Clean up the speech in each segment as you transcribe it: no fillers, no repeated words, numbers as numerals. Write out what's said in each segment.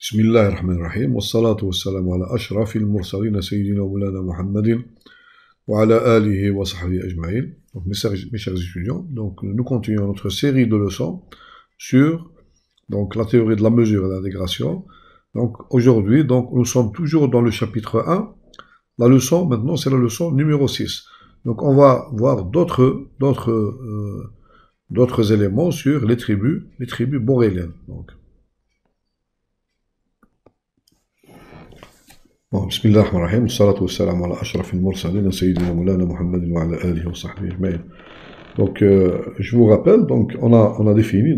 بسم الله الرحمن الرحيم والصلاة والسلام على أشرف المرسلين سيدنا مولانا محمد وعلى آله وصحبه أجمعين. Donc, mes chers étudiants, donc, nous continuons notre série de leçons sur donc, la théorie de la mesure et de l'intégration. Donc aujourd'hui, donc, nous sommes toujours dans le chapitre 1. La leçon maintenant, c'est la leçon numéro 6. Donc on va voir d'autres éléments sur les tribus boréliennes. Donc, بسم الله الرحمن الرحيم والصلاة والسلام على أشرف المرسلين سيدنا مولانا محمد وعلى آله وصحبه أجمعين. Donc je vous rappelle, donc on a défini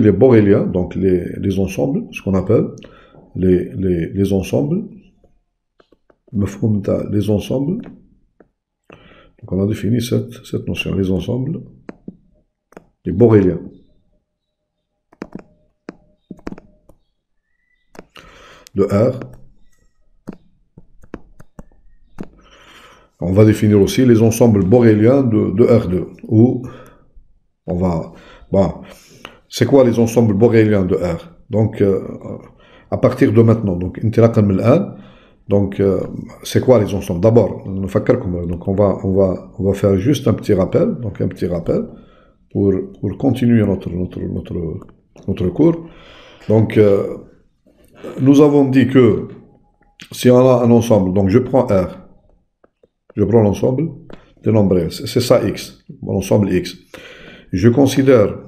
les boréliens, donc les ensembles, ce qu'on appelle les ensembles, les ensembles. Donc on a défini cette notion, les ensembles, les boréliens. De R. On va définir aussi les ensembles boréliens de R2. Ou on va... Bon, c'est quoi les ensembles boréliens de R? Donc, à partir de maintenant, donc, c'est quoi les ensembles? D'abord, donc on va faire juste un petit rappel, pour continuer notre cours. Donc, nous avons dit que si on a un ensemble, donc je prends R, je prends l'ensemble des nombres, c'est ça X, l'ensemble X. Je considère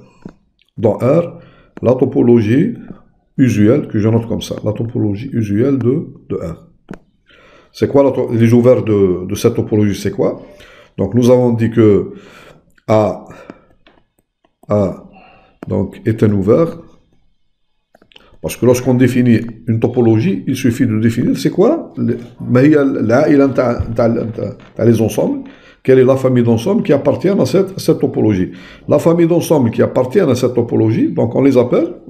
dans R la topologie usuelle, que je note comme ça, la topologie usuelle de R. C'est quoi les ouverts de cette topologie, c'est quoi? Donc nous avons dit que A donc, est un ouvert. Parce que lorsqu'on définit une topologie, il suffit de définir c'est quoi les ensembles, quelle est la famille d'ensembles qui appartiennent à cette topologie. La famille d'ensembles qui appartiennent à cette topologie, donc on les appelle,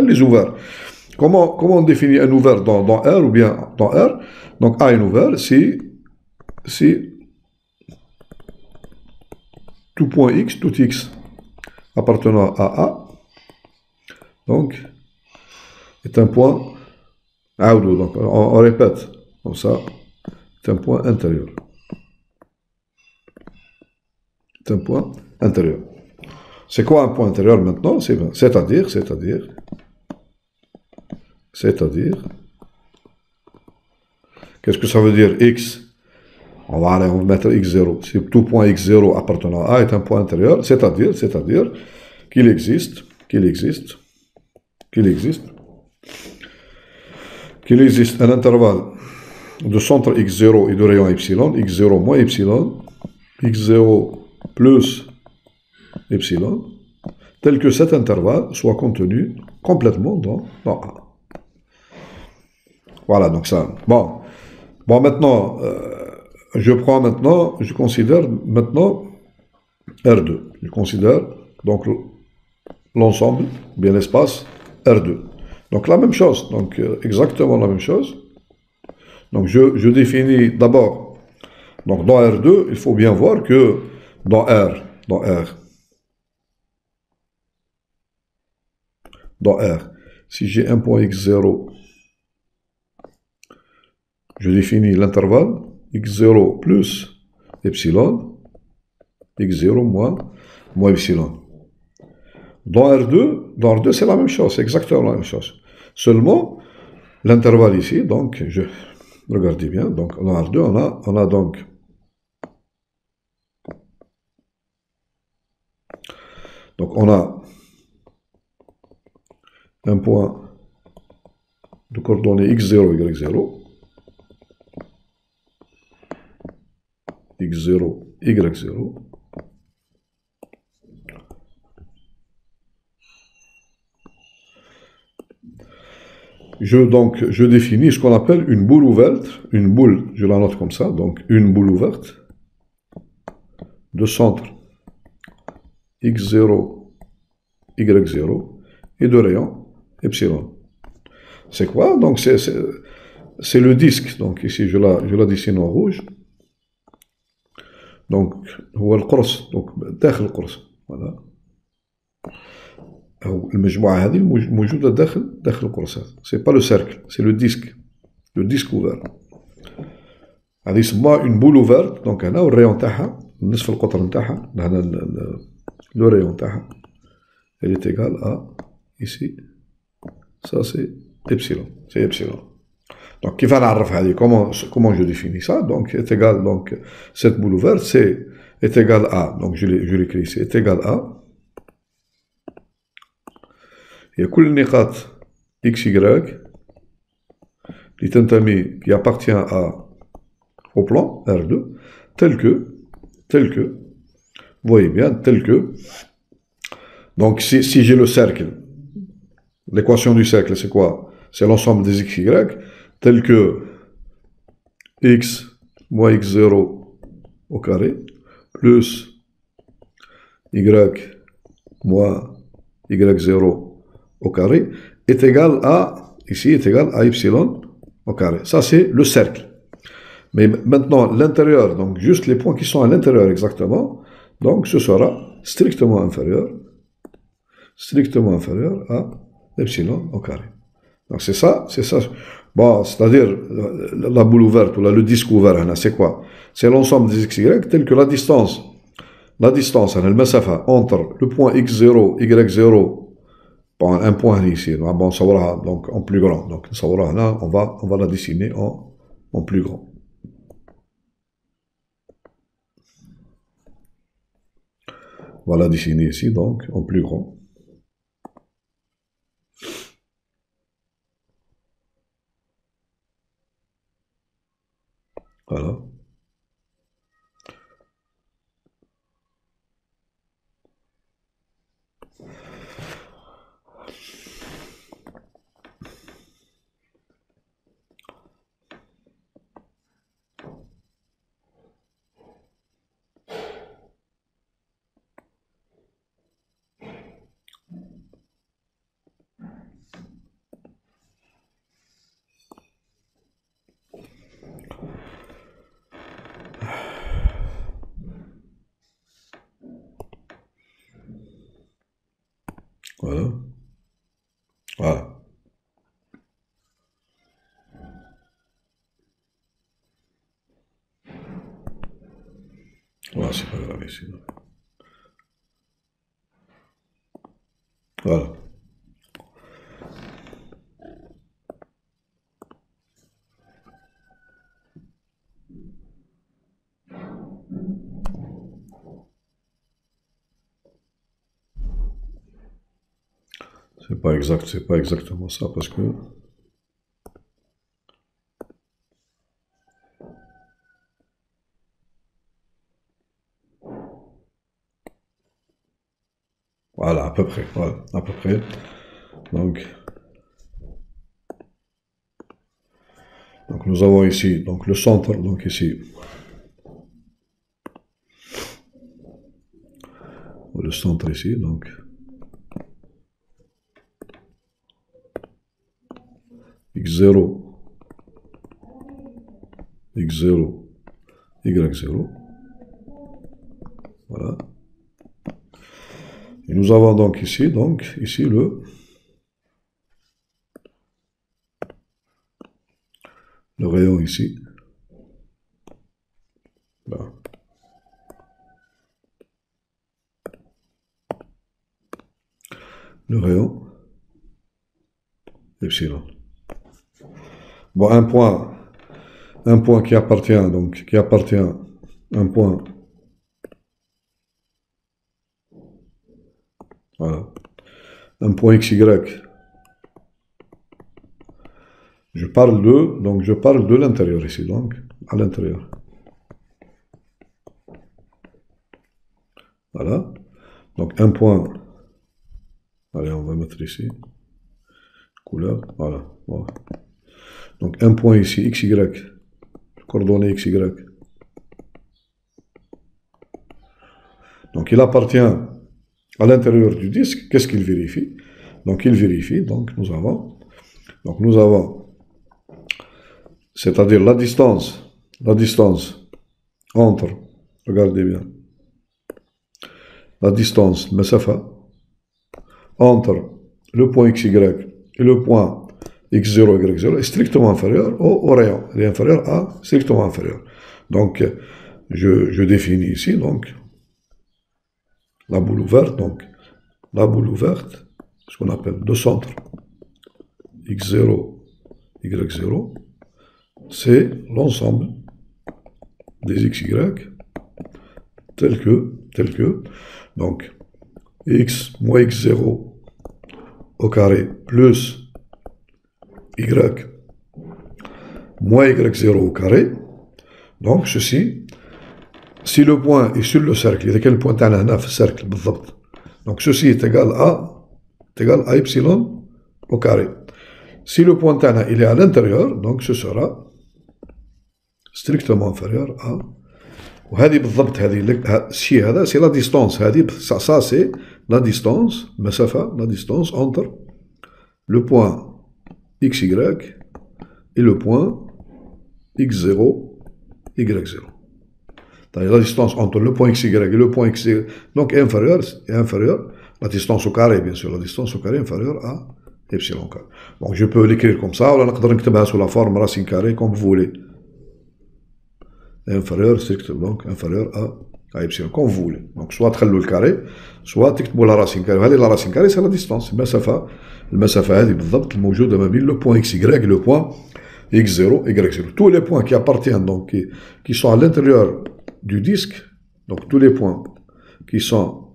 les ouverts. Comment on définit un ouvert dans R ou bien dans R? Donc A est un ouvert si tout point X, tout X appartenant à A, donc, est un point aoudou. Donc, on répète comme ça, c'est un point intérieur. C'est un point intérieur. C'est quoi un point intérieur maintenant? C'est-à-dire, qu'est-ce que ça veut dire X? On va mettre X0. Si tout point X0 appartenant à A est un point intérieur, c'est-à-dire qu'il existe un intervalle de centre x0 et de rayon epsilon, x0 moins epsilon, x0 plus epsilon, tel que cet intervalle soit contenu complètement dans A. Voilà, donc ça. Bon maintenant, je considère maintenant R2. Je considère donc l'ensemble, bien l'espace R2. Donc la même chose, donc exactement la même chose. Donc je définis d'abord, donc dans R2, il faut bien voir que dans R, si j'ai un point x0, je définis l'intervalle x0 plus epsilon, x0 moins epsilon. Dans R2, c'est la même chose, c'est exactement la même chose. Seulement, l'intervalle ici, donc, regardez bien, donc dans R2, on a donc on a un point de coordonnées x0, y0, x0, y0, je définis ce qu'on appelle une boule ouverte, je la note comme ça, donc une boule ouverte de centre x0, y0 et de rayon epsilon. C'est quoi? Donc c'est le disque, donc ici je la dessine en rouge. Donc, هو القرص, donc داخل القرص, voilà. المجموعة هذه موجودة داخل القرص هذا. سي با لو سيركل، سي لو ديسك اوفر. هذه يسموها اون بول اوفرت. دونك هنا الريون تاعها نصف القطر نتاعها، هنا لو ريون تاعها elle est égale à ici. Ça c'est epsilon, c'est epsilon. Donc كيف نعرف هذه؟ comment je définis ça? Donc est égal, donc cette boule ouverte c'est est égal à, donc je l'écris ici, est égal à, il y a كل النقاط x y اللي تنتمي qui appartient au plan R2 tel que vous voyez bien, tel que, donc si j'ai le cercle, l'équation du cercle c'est quoi? C'est l'ensemble des x y tel que x moins x0 au carré plus y moins y0 au carré est égal à, ici est égal à epsilon au carré. Ça c'est le cercle. Mais maintenant l'intérieur, donc juste les points qui sont à l'intérieur exactement, donc ce sera strictement inférieur à epsilon au carré. Donc c'est ça. Bon, c'est-à-dire la boule ouverte ou le disque ouvert, c'est quoi? C'est l'ensemble des xy tel que la distance, le masafa entre le point x0, y0, bon, un point ici, bon, ça va donc en plus grand. Donc ça va là, on va la dessiner en plus grand. On va la dessiner ici, donc en plus grand. Voilà. Voilà. Voilà. Voilà, c'est pas grave ici. Voilà. C'est pas exactement ça parce que voilà, à peu près, voilà, à peu près. Donc nous avons ici donc le centre, donc ici le centre ici, donc x0, y0, voilà. Et nous avons donc ici le rayon ici. Là. Le rayon epsilon. Bon, un point qui appartient, un point, voilà, un point xy. Je parle de l'intérieur ici, donc à l'intérieur. Voilà. Donc un point. Allez, on va mettre ici. Couleur. Voilà. Voilà. Donc un point ici, xy. Coordonnée xy. Donc il appartient à l'intérieur du disque. Qu'est-ce qu'il vérifie? Donc il vérifie. Donc nous avons, c'est-à-dire la distance entre, regardez bien, la distance masafa entre le point xy et le point x0, y0 est strictement inférieur au rayon. Il est inférieur à strictement inférieur. Donc, je définis ici, donc, la boule ouverte, ce qu'on appelle deux centres, x0, y0, c'est l'ensemble des xy tel que, donc, x moins x0 au carré plus y moins y0 au carré. Donc, ceci, si le point est sur le cercle, il y a quel point تاعنا هنا في الcercle بالضبط. Donc, ceci est égal à epsilon au carré. Si le point تاعنا il est à l'intérieur, donc ce sera strictement inférieur à وهذه بالضبط هذه الشيء هذا c'est la distance هذه ça c'est la distance مسافة la distance entre le point xy et le point x0 y0. La distance entre le point xy et le point xy donc est inférieure, la distance au carré bien sûr, la distance au carré est inférieure à epsilon carré. Donc je peux l'écrire comme ça, ou نقدر نكتبها sous la forme racine carrée comme vous voulez. Inférieur strictement inférieur à epsilon comme vous voulez. Donc soit تخلوا le carré, soit تكتبوا la racine carrée. هذه la racine carrée c'est la distance, المسافة هذه بالضبط الموجودة ما بين le point xy et le point x0, y0. Tous les points qui appartiennent, donc qui sont à l'intérieur du disque, donc tous les points qui sont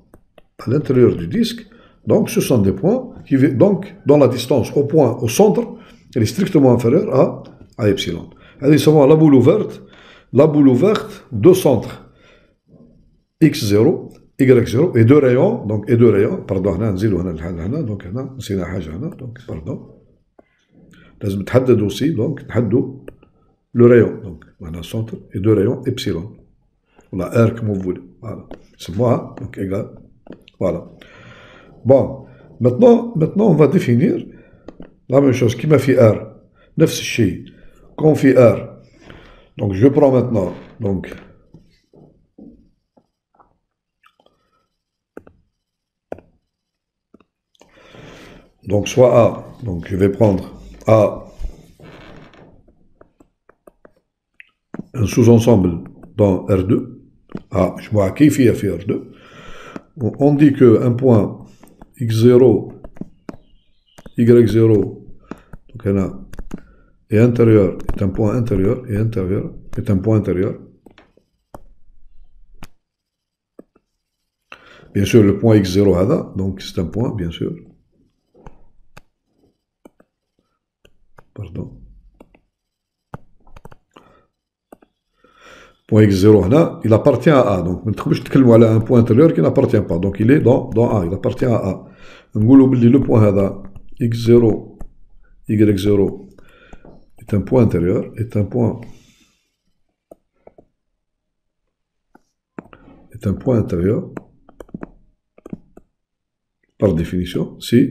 à l'intérieur du disque, donc ce sont des points qui, donc, dans la distance au point, au centre, elle est strictement inférieure à epsilon. C'est seulement la boule ouverte, deux centres, x0, y0, et deux rayons, pardon, donc pardon. لازم تحدد aussi donc تحدوا le rayon donc معناها centre et deux rayons epsilon ولا r comme vous voulez voilà c'est moi donc égal voilà bon maintenant on va définir la même chose كيما في r نفس الشيء comme في r donc je prends maintenant donc soit a donc je vais prendre A un sous-ensemble dans R2, A, je vois qui fait R2. On dit qu'un point x0, y0, donc là, est intérieur, est un point intérieur, est un point intérieur. Bien sûr, le point x0 donc c'est un point, bien sûr. Pardon. Point x0 il appartient à A. Donc, je ne un point intérieur qui n'appartient pas. Donc, il est dans A. Il appartient à A. Le point x0, y0 est un point intérieur, est un point intérieur par définition si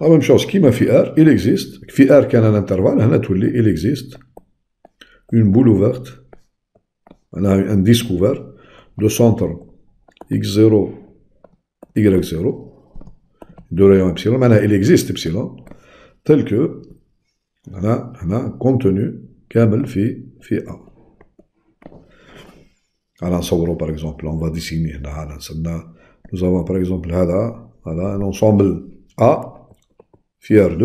la même chose qui m'a fait R, il existe, في R qui a un intervalle, il existe une boule ouverte, un disque ouvert de centre x0, y0, de rayon epsilon, il existe epsilon, tel que contenu كامل في A. نصوره par exemple, on va dessiner nous avons par exemple un ensemble A في R2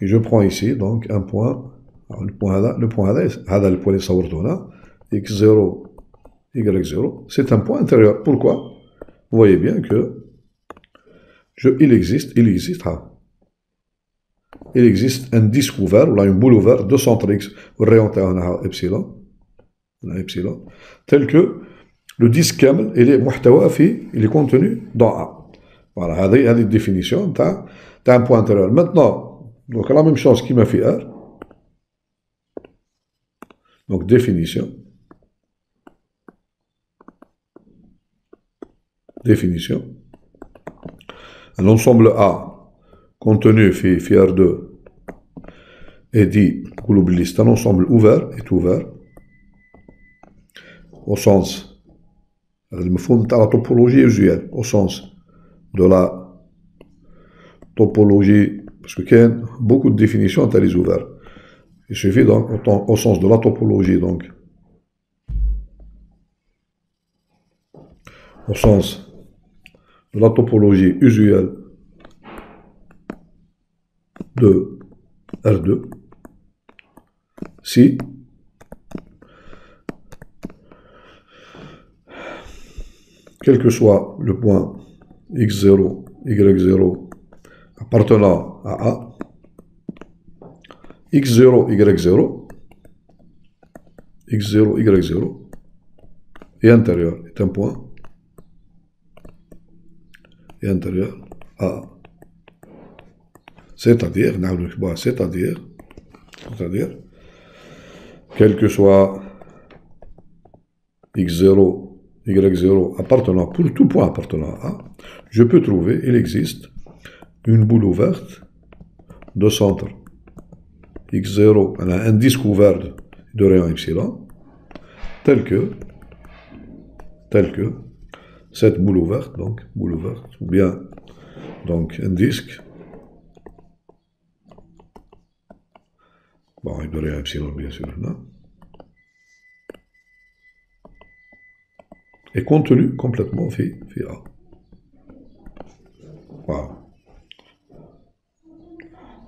et je prends ici donc un point le point هذا le point اللي صورته هنا x0 y0 c'est un point intérieur. Pourquoi? Vous voyez bien que il existe un disque ouvert ou là une boule ouverte de centre x au rayon تاعنا epsilon tel que le disque كامل il est contenu dans A. Voilà, هذه définition t'as un point intérieur. Maintenant, donc la même chose qui m'a fait R. Donc définition. L'ensemble A contenu fait R2 est dit, c'est un ensemble ouvert, au sens, la topologie usuelle, au sens de la topologie, parce qu'il y a beaucoup de définitions à les ouverts. Il suffit donc, au sens de la topologie, donc, au sens de la topologie usuelle de R2, si quel que soit le point x0, y0 appartenant à A, x0, y0, x0, y0 est intérieur, est un point, est intérieur à A. C'est-à-dire, quel que soit x0, y0 appartenant, pour tout point appartenant à A, je peux trouver, il existe, une boule ouverte de centre x0, elle a un disque ouvert de rayon epsilon, tel que cette boule ouverte, donc boule ouverte, ou bien donc un disque, bon, il de rayon epsilon bien sûr, non, est contenu complètement phi A. Voilà.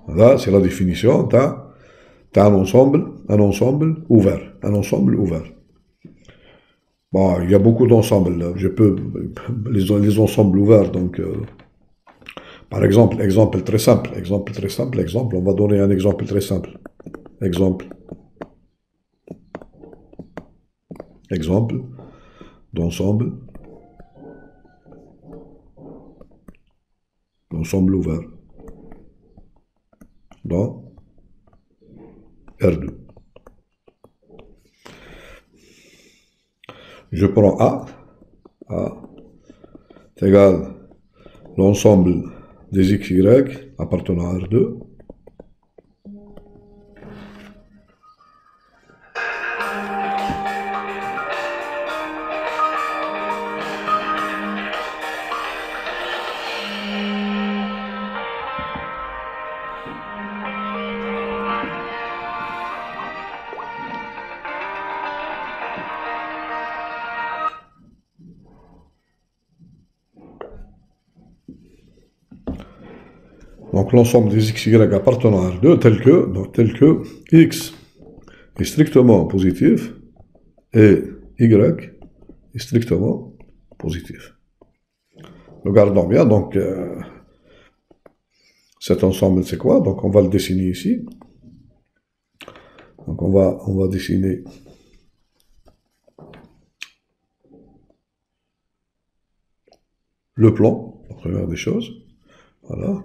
Là, c'est la définition d'un ensemble ouvert. Un ensemble ouvert. Bon, il y a beaucoup d'ensembles. Je peux les ensembles ouverts. Donc, par exemple, exemple, on va donner un exemple très simple. Exemple d'ensemble ouvert dans R2. Je prends A est égal l'ensemble des XY appartenant à R2 donc l'ensemble des XY appartenant à R2 tel que X est strictement positif et Y est strictement positif. Regardons bien, donc cet ensemble c'est quoi? Donc on va le dessiner ici. Donc on va dessiner le plan, la première des choses. Voilà.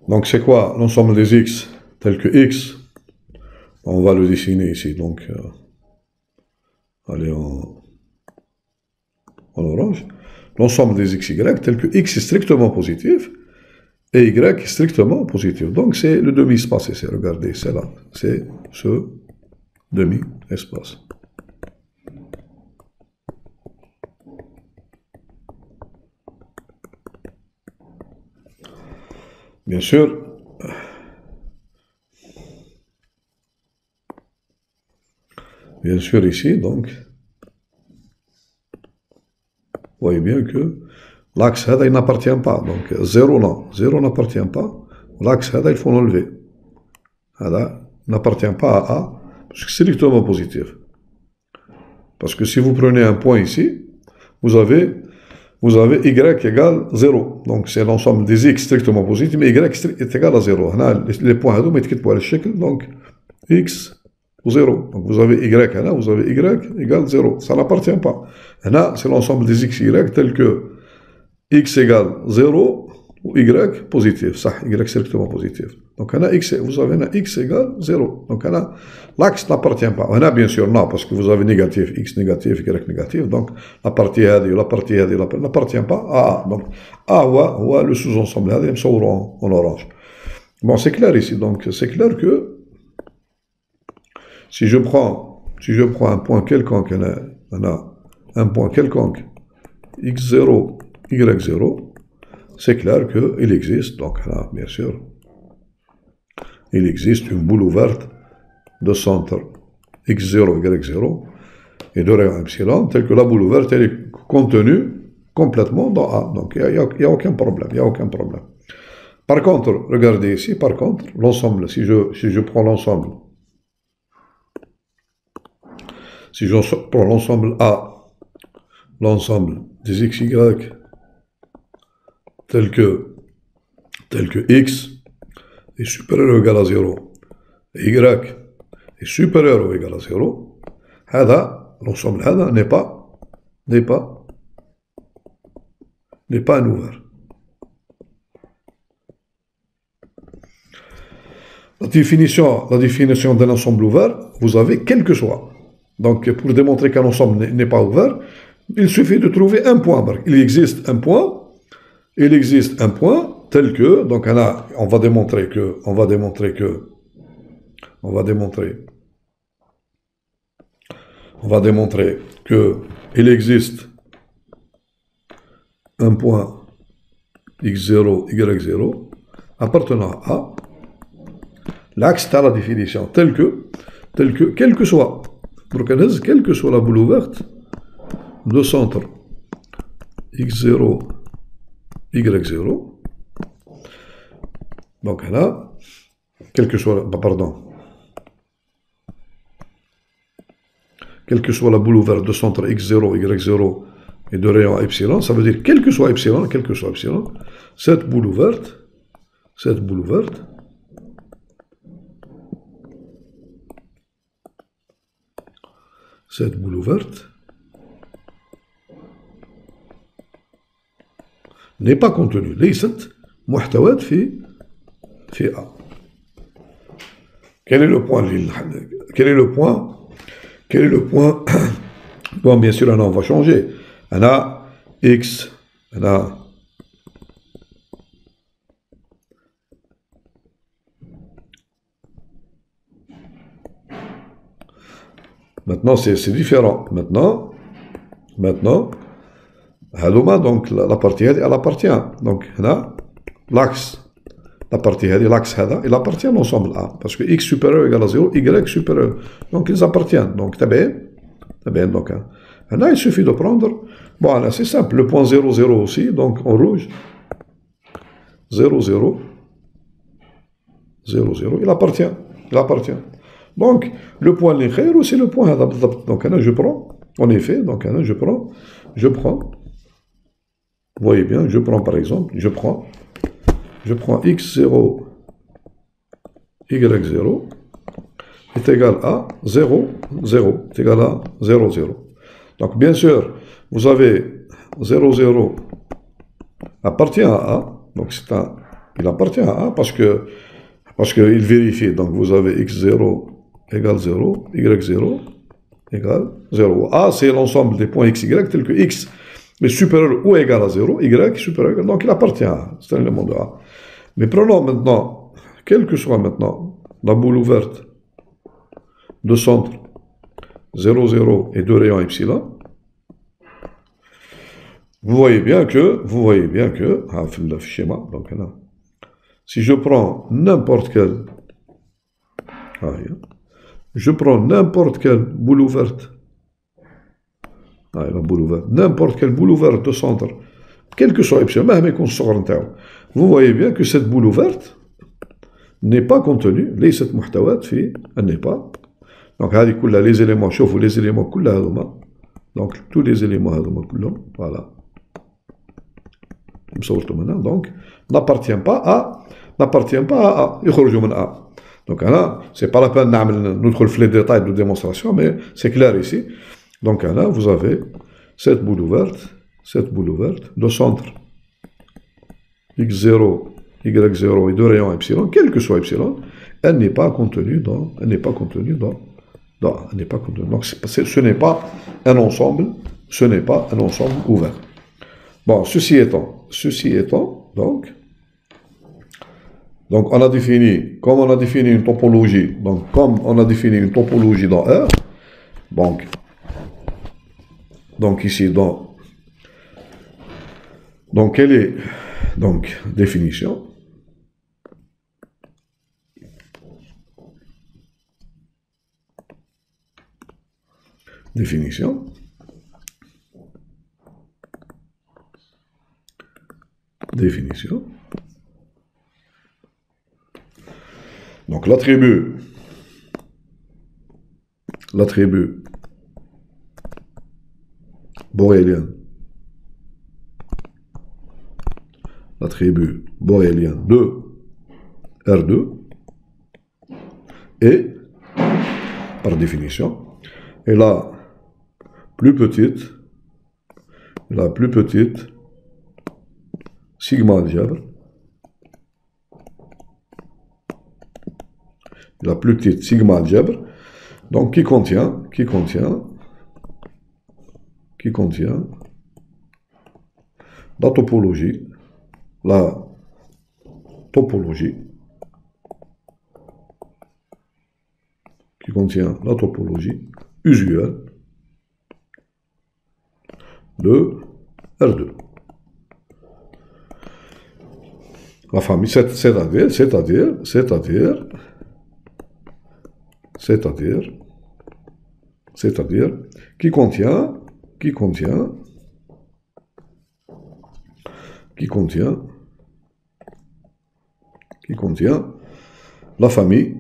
Donc c'est quoi l'ensemble des X tel que X? On va le dessiner ici, donc allez en orange. L'ensemble des XY tel que X est strictement positif et Y est strictement positif. Donc c'est le demi-espace ici, regardez, c'est là, c'est ce demi-espace. Bien sûr, ici, donc, vous voyez bien que l'axe il n'appartient pas. Donc, 0 non, 0 n'appartient pas. L'axe il faut l'enlever. N'appartient pas à A, parce que c'est strictement positif. Parce que si vous prenez un point ici, vous avez Y égale 0. Donc, c'est l'ensemble des X strictement positifs, mais Y est égal à 0. Les points, donc, X ou 0. Donc, vous avez Y, vous avez Y égale 0. Ça n'appartient pas. Là, c'est l'ensemble des X, Y tel que X égale 0 ou Y positif. Ça, Y strictement positif. Donc, vous avez un X égale 0. Donc, l'axe n'appartient pas. Bien sûr, non, parce que vous avez négatif, X négatif, Y négatif. Donc, la partie n'appartient pas à A. Donc, A, le sous-ensemble, il me en orange. Bon, c'est clair ici. Donc, c'est clair que si je prends un point quelconque, on a un point quelconque x0, y0, c'est clair qu'il existe, donc là, bien sûr, il existe une boule ouverte de centre x0, y0 et de rayon epsilon, telle que la boule ouverte, elle est contenue complètement dans A. Donc il n'y a aucun problème, il n'y a aucun problème. Par contre, regardez ici, par contre, l'ensemble, si je prends l'ensemble, si je prends l'ensemble A, l'ensemble des xy tel que x est supérieur ou égal à 0, et y est supérieur ou égal à 0, l'ensemble n'est pas un ouvert. La définition d'un ensemble ouvert, vous avez quel que soit. Donc, pour démontrer qu'un ensemble n'est pas ouvert, il suffit de trouver un point. Il existe un point tel que, donc là, on va démontrer que il existe un point x0, y0 appartenant à A. L'axe est à la définition, tel que, quelle que soit la boule ouverte de centre x0, y0, donc là, quelle que soit la boule ouverte de centre x0, y0 et de rayon epsilon, ça veut dire quel que soit epsilon, cette boule ouverte n'est pas contenue. ليست محتوات في A. Quel est le point Bon, bien sûr, on va changer. On a x, on a maintenant, c'est différent. Maintenant, donc la partie elle appartient. Donc, là, l'axe, la partie l'axe, il appartient à l'ensemble A. Parce que x supérieur égale à 0, y supérieur. Donc, ils appartiennent. Donc, t'as bien. Donc, là, il suffit de prendre. Bon, là, c'est simple. Le point 0, 0 aussi. Donc, en rouge. 0, 0. 0, 0. Il appartient. Donc, le point l'ikhair aussi le point. Donc, là, je prends. En effet, donc, là, je prends. Vous voyez bien, je prends par exemple, je prends x0, y0 est égal à 0, 0, est égal à 0, 0. Donc bien sûr, vous avez 0, 0 appartient à A, donc il appartient à A parce qu'il vérifie, donc vous avez x0 égale 0, y0 égale 0. A, c'est l'ensemble des points x, y, tel que x est supérieur ou égal à 0, y est supérieur, donc il appartient à A, c'est un élément de A. Mais prenons maintenant, quelle que soit maintenant la boule ouverte de centre 0, 0 et de rayon epsilon, vous voyez bien que, le schéma, donc là, si je prends n'importe quelle boule ouverte, n'importe quelle boule ouverte de centre, quel que soit epsilon, même vous voyez bien que cette boule ouverte n'est pas contenue, elle n'est pas. Donc, les éléments, les éléments, donc tous les éléments, voilà. Donc, n'appartient pas à A. Donc là, c'est pas la peine de les détails de démonstration, mais c'est clair ici. Donc là, vous avez cette boule ouverte de centre x0, y0 et de rayon epsilon, quel que soit epsilon, elle n'est pas contenue dans. Donc ce n'est pas un ensemble ouvert. Bon, ceci étant, donc on a défini, comme on a défini une topologie, dans R, donc donc ici, donc quelle est, donc, définition. Définition. Définition. Donc l'attribut borélien, l'attribut borélien de R2 est, par définition, est la plus petite sigma algèbre, la plus petite sigma algèbre, donc qui contient la topologie usuelle de R2. La famille, c'est-à-dire, qui contient la famille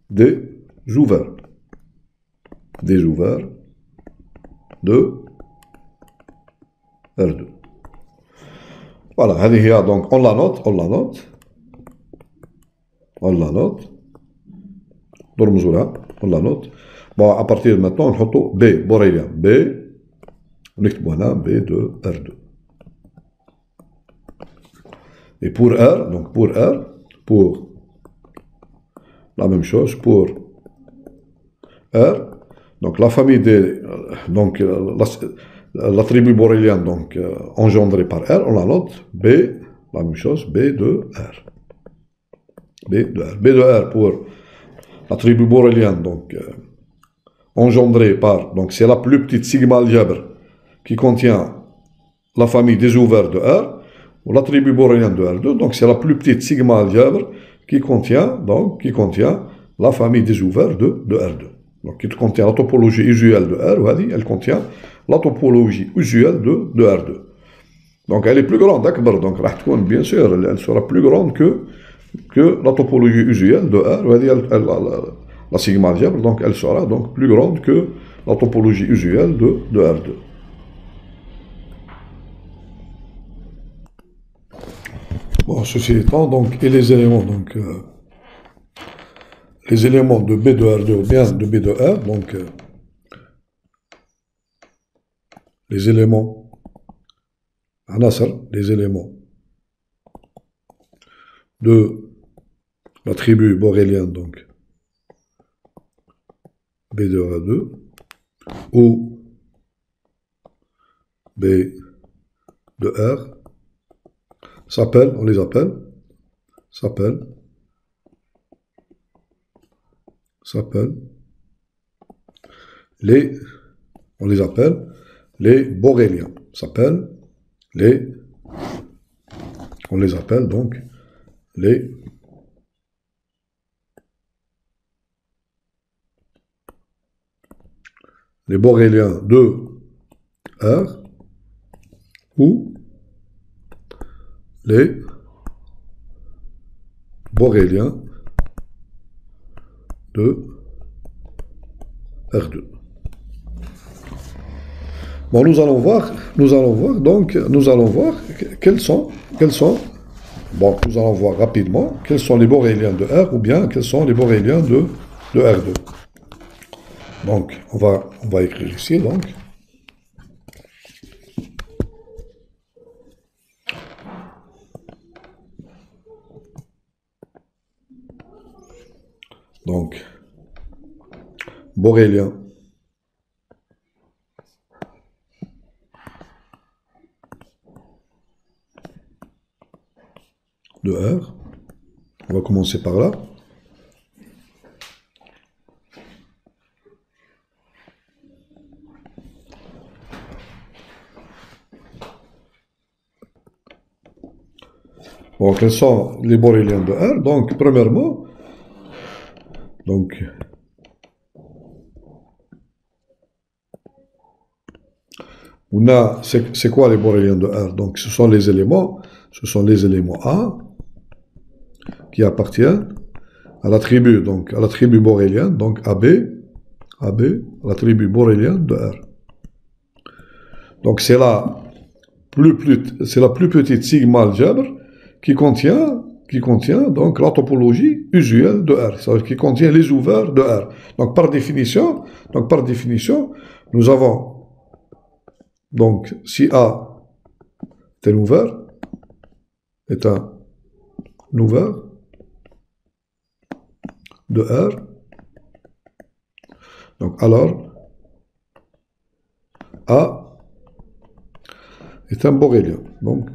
des ouverts de R2. Voilà, donc on la note. On la note. Bon, à partir de maintenant, on met B, borélien. B, on écrit B de R2. Et pour R, pour la même chose, pour R, donc la famille des, donc l'attribut borélien donc engendré par R, on la note B, la même chose, B de R. B de R pour l'attribut borélien donc engendré par, donc c'est la plus petite sigma algèbre qui contient la famille des ouverts de R, ou l'attribut borélien de R2, donc c'est la plus petite sigma algèbre qui contient la famille des ouverts de R2. Donc il contient la topologie usuelle de R, elle contient la topologie usuelle de R2. Donc elle est plus grande, donc bien sûr, elle sera plus grande que la topologie usuelle de R, la sigma algèbre, donc elle sera donc plus grande que la topologie usuelle de R2. Bon, ceci étant, donc, et les éléments, donc, les éléments de B de R2 ou bien de B de R, donc, les éléments, les éléments de l'attribut borélien, donc, B de R2, ou B de R, on les appelle les boréliens. On les appelle donc les boréliens de R ou les boréliens de R2. Bon, nous allons voir quels sont, bon, nous allons voir rapidement quels sont les boréliens de R ou bien quels sont les boréliens de R2. Donc, on va écrire ici, donc. Donc, borélien de R. On va commencer par là. Bon, quels sont les boréliens de R? Donc, premièrement, donc, on a, c'est quoi les boréliens de R? Donc, ce sont les éléments A qui appartiennent à l'attribut, donc à l'attribut borélien, donc AB, l'attribut borélien de R. Donc, c'est la plus petite sigma algèbre qui contient donc la topologie usuelle de R, c'est-à-dire qui contient les ouverts de R. Donc par définition, nous avons donc si A est un ouvert, de R, donc alors A est un borélien. Donc,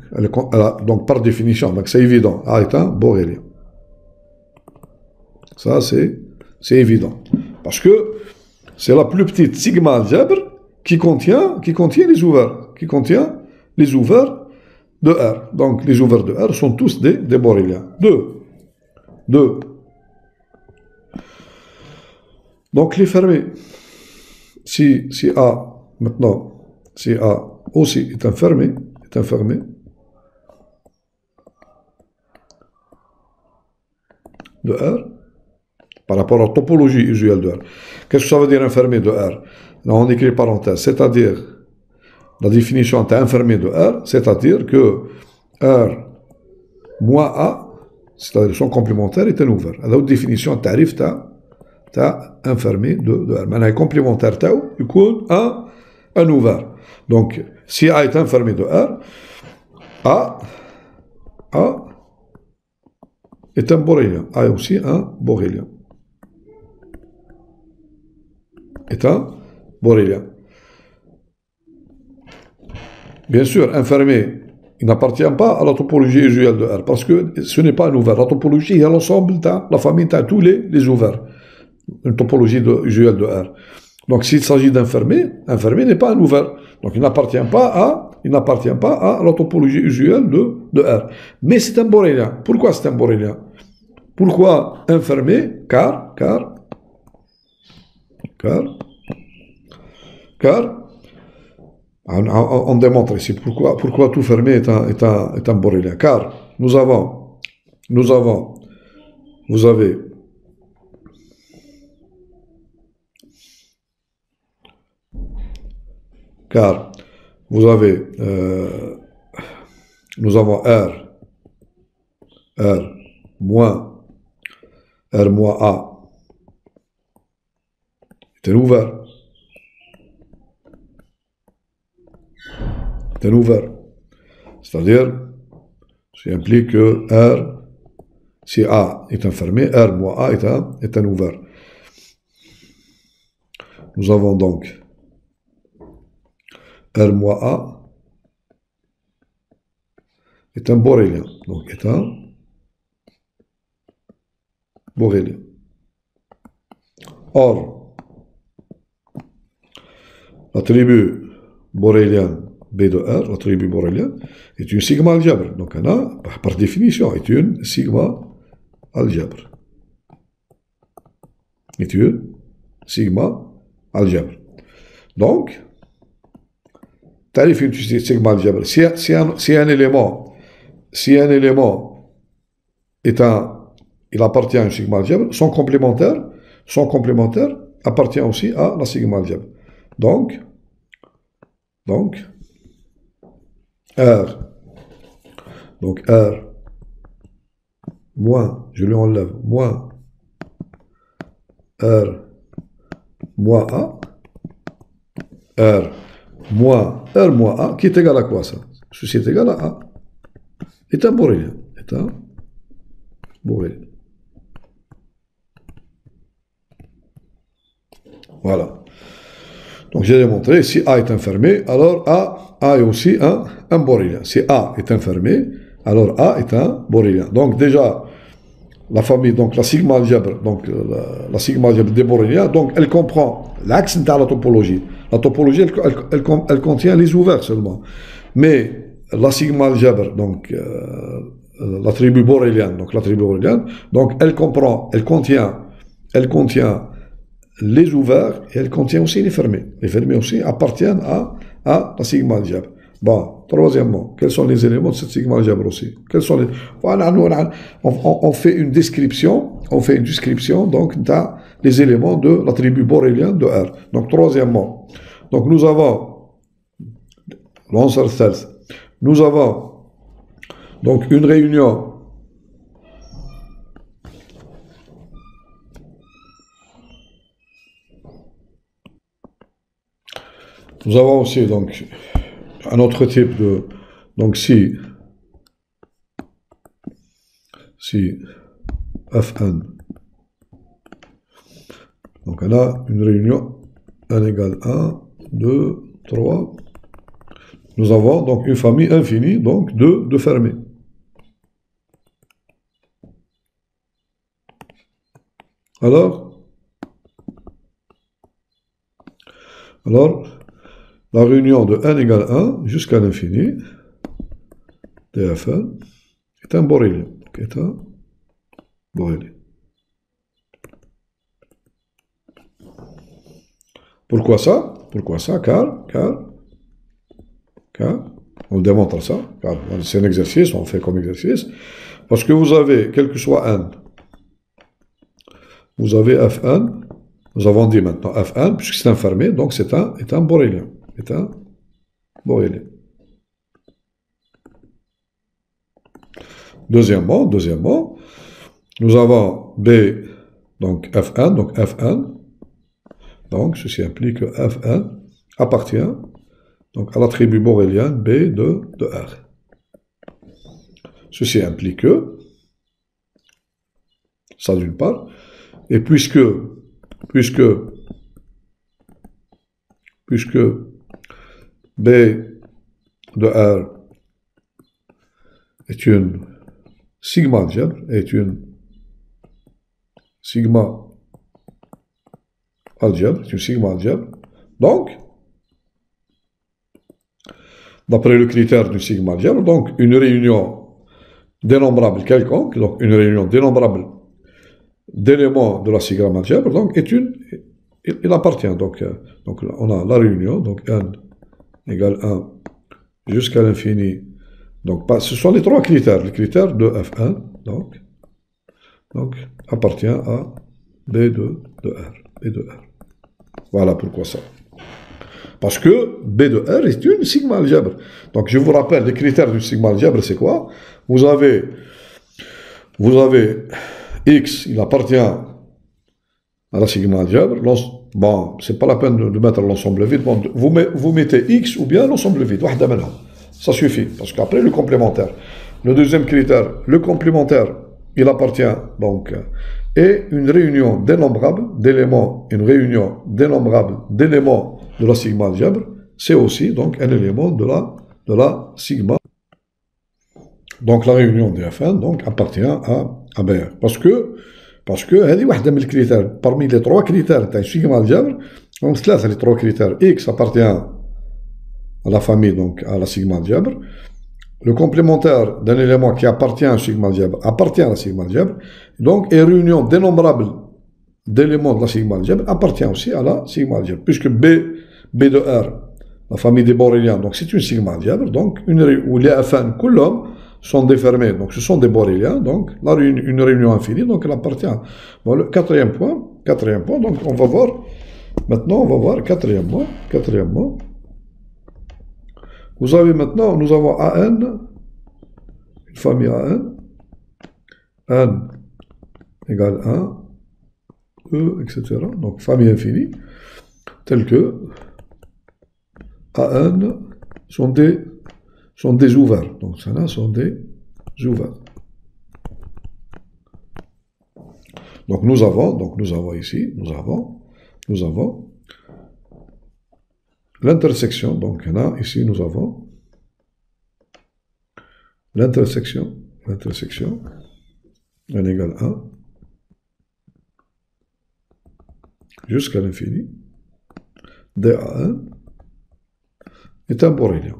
donc par définition, donc c'est évident, A est un borélien. Ça, c'est évident. Parce que c'est la plus petite sigma algèbre qui contient les ouverts. De R. Donc, les ouverts de R sont tous des boréliens. Deux. Donc, les fermés. Si A, maintenant, si A aussi est un fermé, de R, par rapport à la topologie usuelle de R. Qu'est-ce que ça veut dire un fermé de R? Là, on écrit parenthèse, c'est-à-dire, la définition d'un fermé de R, c'est-à-dire que R moins A, c'est-à-dire son complémentaire, est un ouvert. La définition, tarif, t'as un fermé de R. Maintenant, un complémentaire, t'as un ouvert. Donc, si A est un fermé de R, A est un borélien. A est aussi un borélien. Bien sûr, un fermé, il n'appartient pas à la topologie usuelle de R, parce que ce n'est pas un ouvert. La topologie, il y a l'ensemble, la famille, tous les ouverts. Une topologie usuelle de R. Donc, s'il s'agit d'un fermé, un fermé n'est pas un ouvert. Donc, il n'appartient pas à la topologie usuelle de R. Mais c'est un borélien. Pourquoi c'est un borélien? Pourquoi un fermé? Car on démontre ici pourquoi tout fermé est un borélien. Car vous avez nous avons R moins A est un ouvert. C'est-à-dire, ça implique que R, si A est un fermé, R moins A est un ouvert. Nous avons donc R moins A est un borélien. Donc, est un borélien. Or, l'attribut borélien B de R, l'attribut borélien, est une sigma algèbre. Donc, on a, par définition, est une sigma algèbre. Donc, tarif une sigma algèbre. Si un élément il appartient à une sigma algèbre, son complémentaire appartient aussi à la sigma algèbre. Donc, R moins, je lui enlève, moins R moins A, R moins A, qui est égal à quoi ça? Ceci est égal à A. Est un borélien. Voilà. Donc j'ai démontré, si A est un fermé, alors A est aussi un borélien. Si A est un fermé, alors A est un borélien. Donc déjà, la famille, donc la sigma algèbre, donc la sigma algèbre des boréliens, donc elle comprend l'axe de la topologie. La topologie, elle contient les ouverts seulement. Mais la sigma algèbre, donc l'attribut borélien. Donc l'attribut borélien, donc elle contient les ouverts et elle contient aussi les fermés. Les fermés aussi appartiennent à la sigma algèbre. Bon, troisièmement, quels sont les éléments de cette sigma algèbre aussi? Quels sont les... Voilà, on fait une description, donc des éléments de l'attribut borélien de R. Donc troisièmement, donc nous avons nous avons donc une réunion nous avons aussi donc un autre type de donc si Fn donc on a une réunion n égale 1, 2, 3. Nous avons donc une famille infinie donc de fermés. Alors, la réunion de n égale 1 jusqu'à l'infini, dfn, est un borélien. Pourquoi ça? Car, on le démontre ça, car c'est un exercice, on fait comme exercice, parce que vous avez, quel que soit n, vous avez Fn, nous avons dit maintenant Fn, puisque c'est un fermé, donc c'est un borélien. Deuxièmement, nous avons B, donc Fn, donc ceci implique que Fn appartient donc à l'attribut borélien B de R. Ceci implique que, ça d'une part, et puisque B de R est une sigma algèbre, donc, d'après le critère du sigma algèbre, donc une réunion dénombrable quelconque, donc une réunion dénombrable d'éléments de la sigma algèbre, donc il appartient, donc on a la réunion, donc n égale 1 jusqu'à l'infini, donc ce sont les trois critères, le critère de Fn, donc appartient à B de R. Voilà pourquoi ça. Parce que B de R est une sigma algèbre. Donc je vous rappelle, les critères du sigma algèbre, c'est quoi? Vous avez X, il appartient à la sigma algèbre. Bon, c'est pas la peine de mettre l'ensemble vide. Bon, vous mettez X ou bien l'ensemble vide. Ça suffit. Parce qu'après, le complémentaire. Le deuxième critère, le complémentaire, il appartient donc et une réunion dénombrable d'éléments de la sigma algèbre, c'est aussi donc un élément de la sigma. Donc la réunion de Fn donc appartient à BR. Parce que parmi les trois critères de sigma algèbre, donc les trois critères, X appartient à la famille, donc à la sigma algèbre. Le complémentaire d'un élément qui appartient à la sigma algèbre, donc, et réunion dénombrable d'éléments de la sigma algèbre appartient aussi à la sigma algèbre, puisque B de R, la famille des boréliens, donc c'est une sigma algèbre, donc où les Fn, l'homme sont défermés, donc ce sont des boréliens, donc une réunion infinie, donc elle appartient. Bon, le quatrième point, donc on va voir quatrièmement. Nous avons AN, une famille AN, N égale 1, E, etc. Donc famille infinie, telle que AN sont des ouverts. Donc ceux-là sont des ouverts. Donc nous avons ici, l'intersection. Donc ici nous avons l'intersection, n égale 1, jusqu'à l'infini, DAN est un borélien.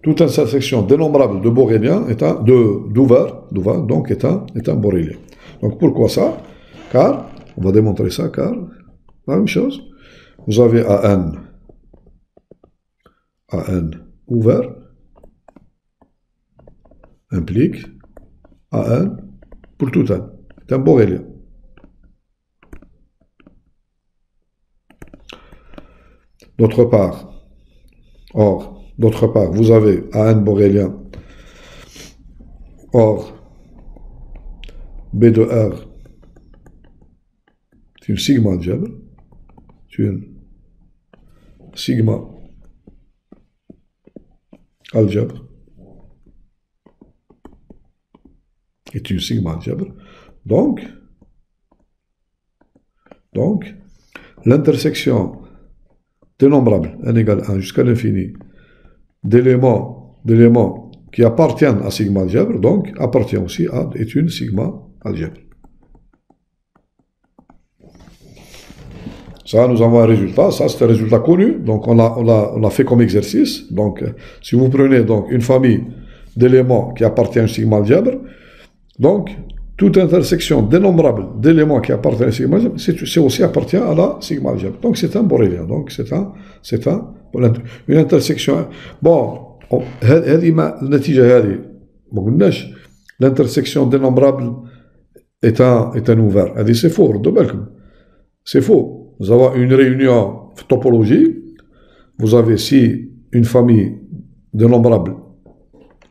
toute intersection dénombrable de borélien est un, donc est un borélien. Donc pourquoi ça? Car, on va démontrer ça, car, la même chose, vous avez AN ouvert, implique AN pour tout N. C'est un borélien. D'autre part, vous avez AN borélien, or, B de R, c'est une sigma algèbre, c'est une sigma algèbre, est une sigma algèbre. Donc, l'intersection dénombrable, n égale 1 jusqu'à l'infini, d'éléments qui appartiennent à sigma algèbre, donc appartient aussi à, est une sigma algèbre. Ça, nous avons un résultat, ça c'est un résultat connu, donc on l'a fait comme exercice. Donc, si vous prenez donc une famille d'éléments qui appartient à une sigma algèbre, donc toute intersection dénombrable d'éléments qui appartiennent à sigma algèbre, c'est aussi appartient à la sigma algèbre. Donc c'est un borélien, donc c'est une intersection. Bon, l'intersection dénombrable est un ouvert. Elle dit c'est faux, c'est faux. Vous avez une réunion topologie, vous avez si une famille dénombrable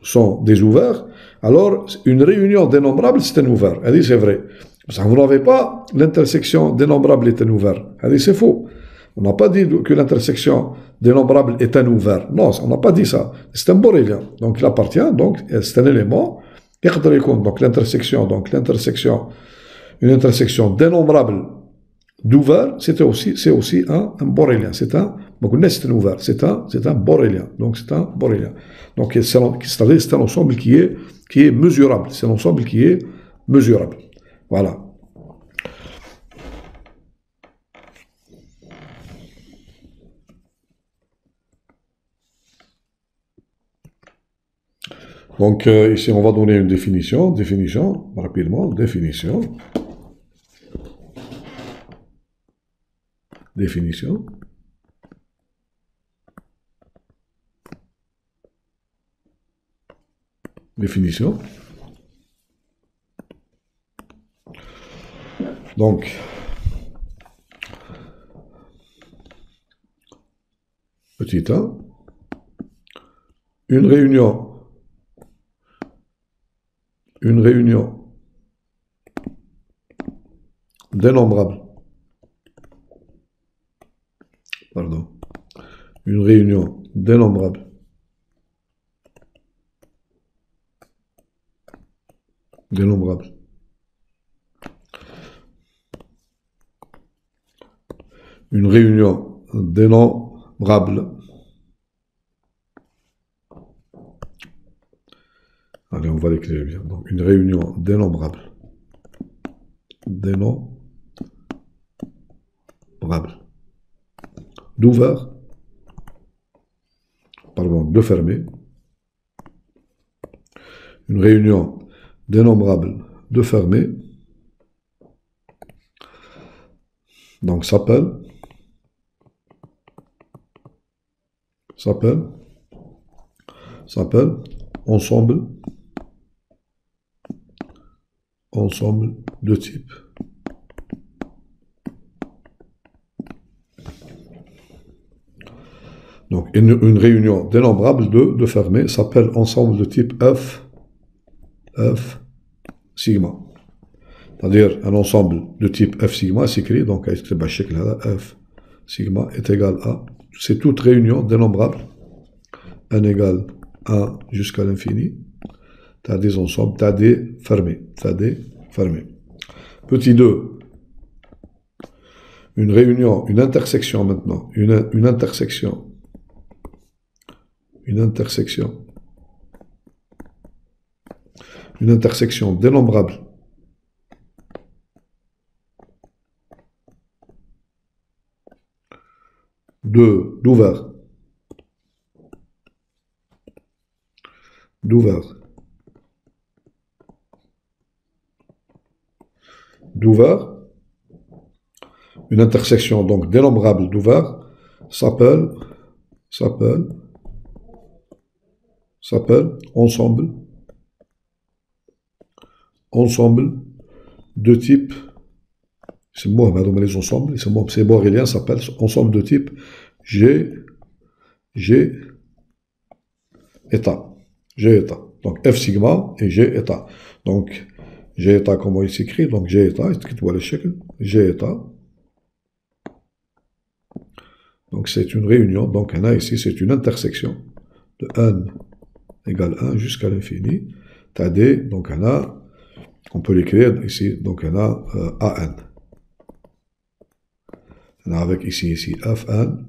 sont des ouverts, alors une réunion dénombrable c'est un ouvert. Elle dit c'est vrai. Vous n'avez pas l'intersection dénombrable est un ouvert. Elle dit c'est faux. On n'a pas dit que l'intersection dénombrable est un ouvert. Non, on n'a pas dit ça. C'est un borélien. Donc il appartient, donc c'est un élément. Donc une intersection dénombrable d'ouvert, c'est aussi un borélien. C'est un ouvert. C'est un borélien. Donc c'est un borélien. Donc c'est-à-dire c'est un ensemble qui est mesurable. C'est un ensemble qui est mesurable. Voilà. Donc ici on va donner une définition rapidement, définition. Donc, petit 1, une réunion dénombrable, une réunion dénombrable une réunion dénombrable. Allez, on va l'écrire bien. Donc, une réunion dénombrable. D'ouvert. Pardon, de fermé. Une réunion dénombrable de fermé. Donc, s'appelle ensemble de type. Donc, une réunion dénombrable de fermé s'appelle ensemble de type F sigma. C'est-à-dire un ensemble de type F sigma s'écrit, donc F sigma est égal à, c'est toute réunion dénombrable, n égale 1 jusqu'à l'infini, tu as des ensembles, tu as des fermés. Petit 2, une réunion, une intersection maintenant, une intersection dénombrable d'ouvert d'ouvert. D'ouvert, une intersection donc dénombrable d'ouvert s'appelle ensemble de type, c'est moi, mais les ensembles, c'est borélien, s'appelle ensemble de type G état. G état. Donc F sigma et G état. Donc G état, comment il s'écrit? Donc G état, tu vois le chèque, G état. Donc c'est une réunion, donc on a ici, c'est une intersection de n égale 1 jusqu'à l'infini. T'as D, donc on peut l'écrire ici, donc on a AN. On a avec ici Fn,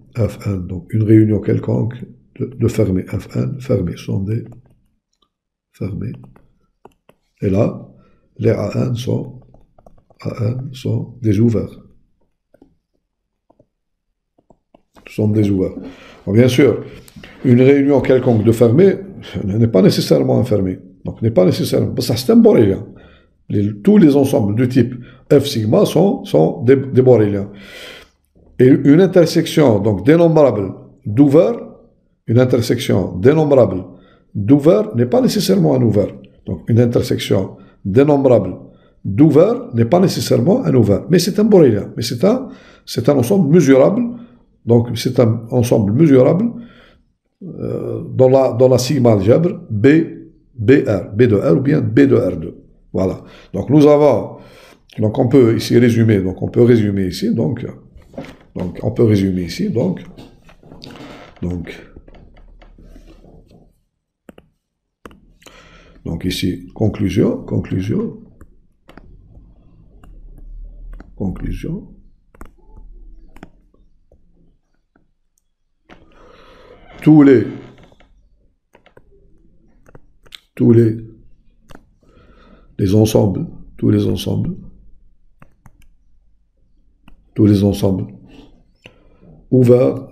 donc une réunion quelconque de fermé, Fn, fermé, sondé, fermé. Et là, les AN sont des ouverts. Sont des ouverts. Donc, bien sûr, une réunion quelconque de fermé n'est pas nécessairement fermée. Donc, n'est pas nécessairement. Ça, c'est un borélien. Tous les ensembles de type F sigma sont des boréliens. Et une intersection, donc dénombrable d'ouvert, une intersection dénombrable d'ouvert n'est pas nécessairement un ouvert. Donc, une intersection dénombrable d'ouvert n'est pas nécessairement un ouvert. Mais c'est un borélien. Mais c'est un ensemble mesurable. Donc, c'est un ensemble mesurable dans la sigma algèbre BR B de R ou bien B de R2. Voilà. Donc, donc on peut ici résumer, donc on peut résumer ici, donc on peut résumer ici, donc ici, conclusion. Tous les ensembles ouverts,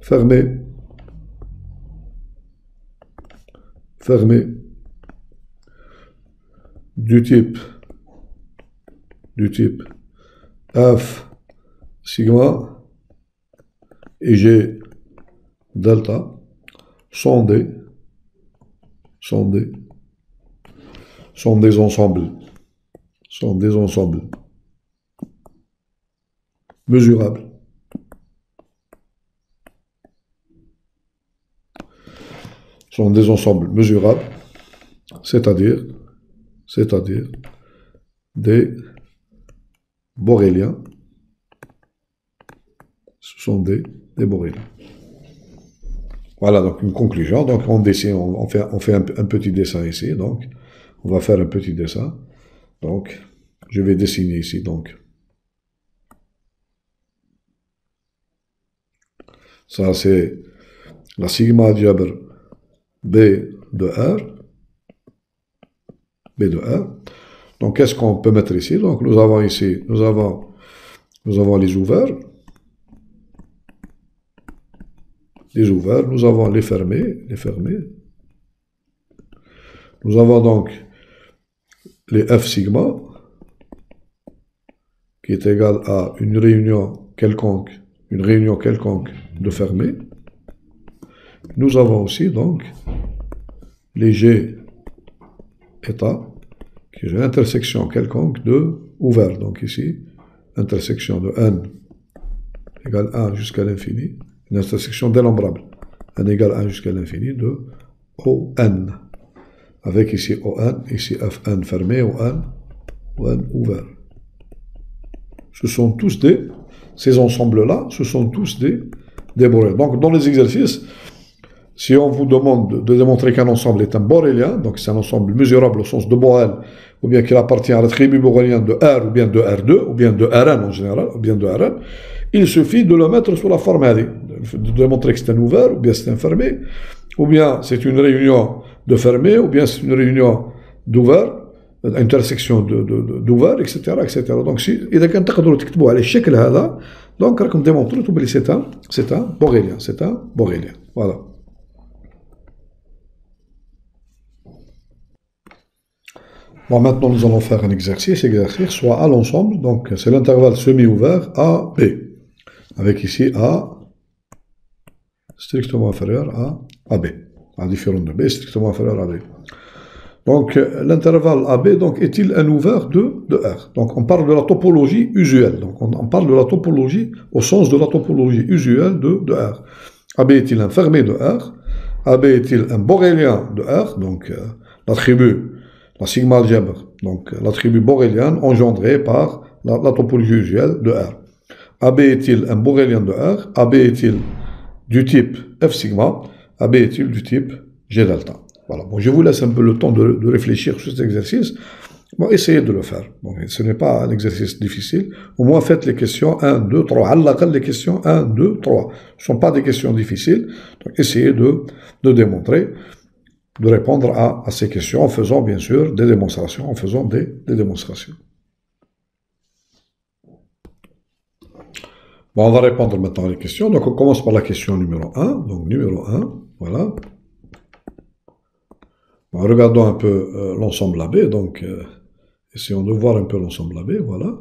fermés, du type F sigma et G delta sont des ensembles mesurables. Sont des ensembles mesurables, c'est-à-dire des boréliens. Ce sont des boréliens. Voilà donc une conclusion. Donc on dessine, on fait un petit dessin ici. Donc on va faire un petit dessin. Donc je vais dessiner ici. Donc ça c'est la sigma algèbre B de R. Donc qu'est-ce qu'on peut mettre ici? Donc nous avons ici, nous avons les ouverts. Nous avons les fermés. Nous avons donc les F sigma, qui est égal à une réunion quelconque de fermés. Nous avons aussi donc les G état, qui est une intersection quelconque de ouvert. Donc ici, intersection de n égale 1 jusqu'à l'infini. Une intersection dénombrable. n égale 1 jusqu'à l'infini de ON. Avec ici ON, ici Fn fermé, ON ouvert. Ce sont tous ces ensembles-là, ce sont tous des boréliens. Donc dans les exercices, si on vous demande de démontrer qu'un ensemble est un borélien, donc c'est un ensemble mesurable au sens de Borel, ou bien qu'il appartient à la tribu borélienne de R, ou bien de R2, ou bien de Rn en général, ou bien de Rn, il suffit de le mettre sous la forme AD, de démontrer que c'est un ouvert, ou bien c'est un fermé, ou bien c'est une réunion de fermé, ou bien c'est une réunion d'ouvert, intersection d'ouvert, etc. Donc, إذا كان تقدروا تكتبوا على الشكل هذا Donc, comme démontré, c'est un borélien. C'est un borélien. Voilà. Bon, maintenant, nous allons faire un exercice soit à l'ensemble. Donc, c'est l'intervalle semi-ouvert A, B. Avec ici A strictement inférieur à B. A différent de B, strictement inférieur à B. Donc, l'intervalle AB donc, est-il un ouvert de R? Donc, on parle de la topologie usuelle. Donc, on parle de la topologie au sens de la topologie usuelle de R. AB est-il un fermé de R? AB est-il un borélien de R? Donc, l'attribut, la sigma algèbre, donc l'attribut borélien engendré par la topologie usuelle de R. AB est-il un borélien de R? AB est-il du type F sigma? AB est-il du type G delta? Voilà. Bon, je vous laisse un peu le temps de réfléchir sur cet exercice. Bon, essayez de le faire. Bon, ce n'est pas un exercice difficile. Au moins, faites les questions 1, 2, 3. Allah, les questions 1, 2, 3. Ce ne sont pas des questions difficiles. Donc, essayez de démontrer, de répondre à ces questions en faisant, bien sûr, des démonstrations, en faisant des démonstrations. Bon, on va répondre maintenant à les questions. Donc, on commence par la question numéro 1. Donc, numéro 1, voilà. Bon, regardons un peu l'ensemble AB. Donc, essayons de voir un peu l'ensemble AB, voilà.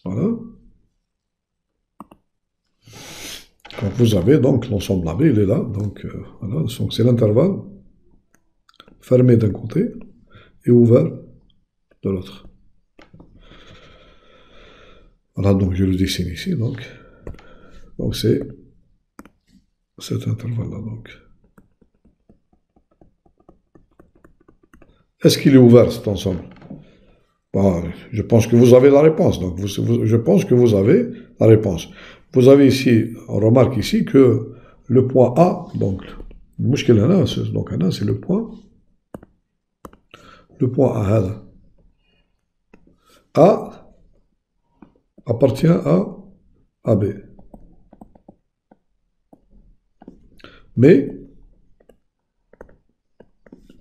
Voilà. Donc, vous avez donc l'ensemble AB, il est là. Donc, voilà. Donc, c'est l'intervalle fermé d'un côté et ouvert de l'autre. Voilà, donc je le dessine ici. Donc c'est cet intervalle-là. Donc, est-ce qu'il est ouvert cet ensemble? Bon, je pense que vous avez la réponse. Donc, je pense que vous avez la réponse. Vous avez ici, on remarque ici que le point A, donc, donc c'est le point A. A appartient à AB. Mais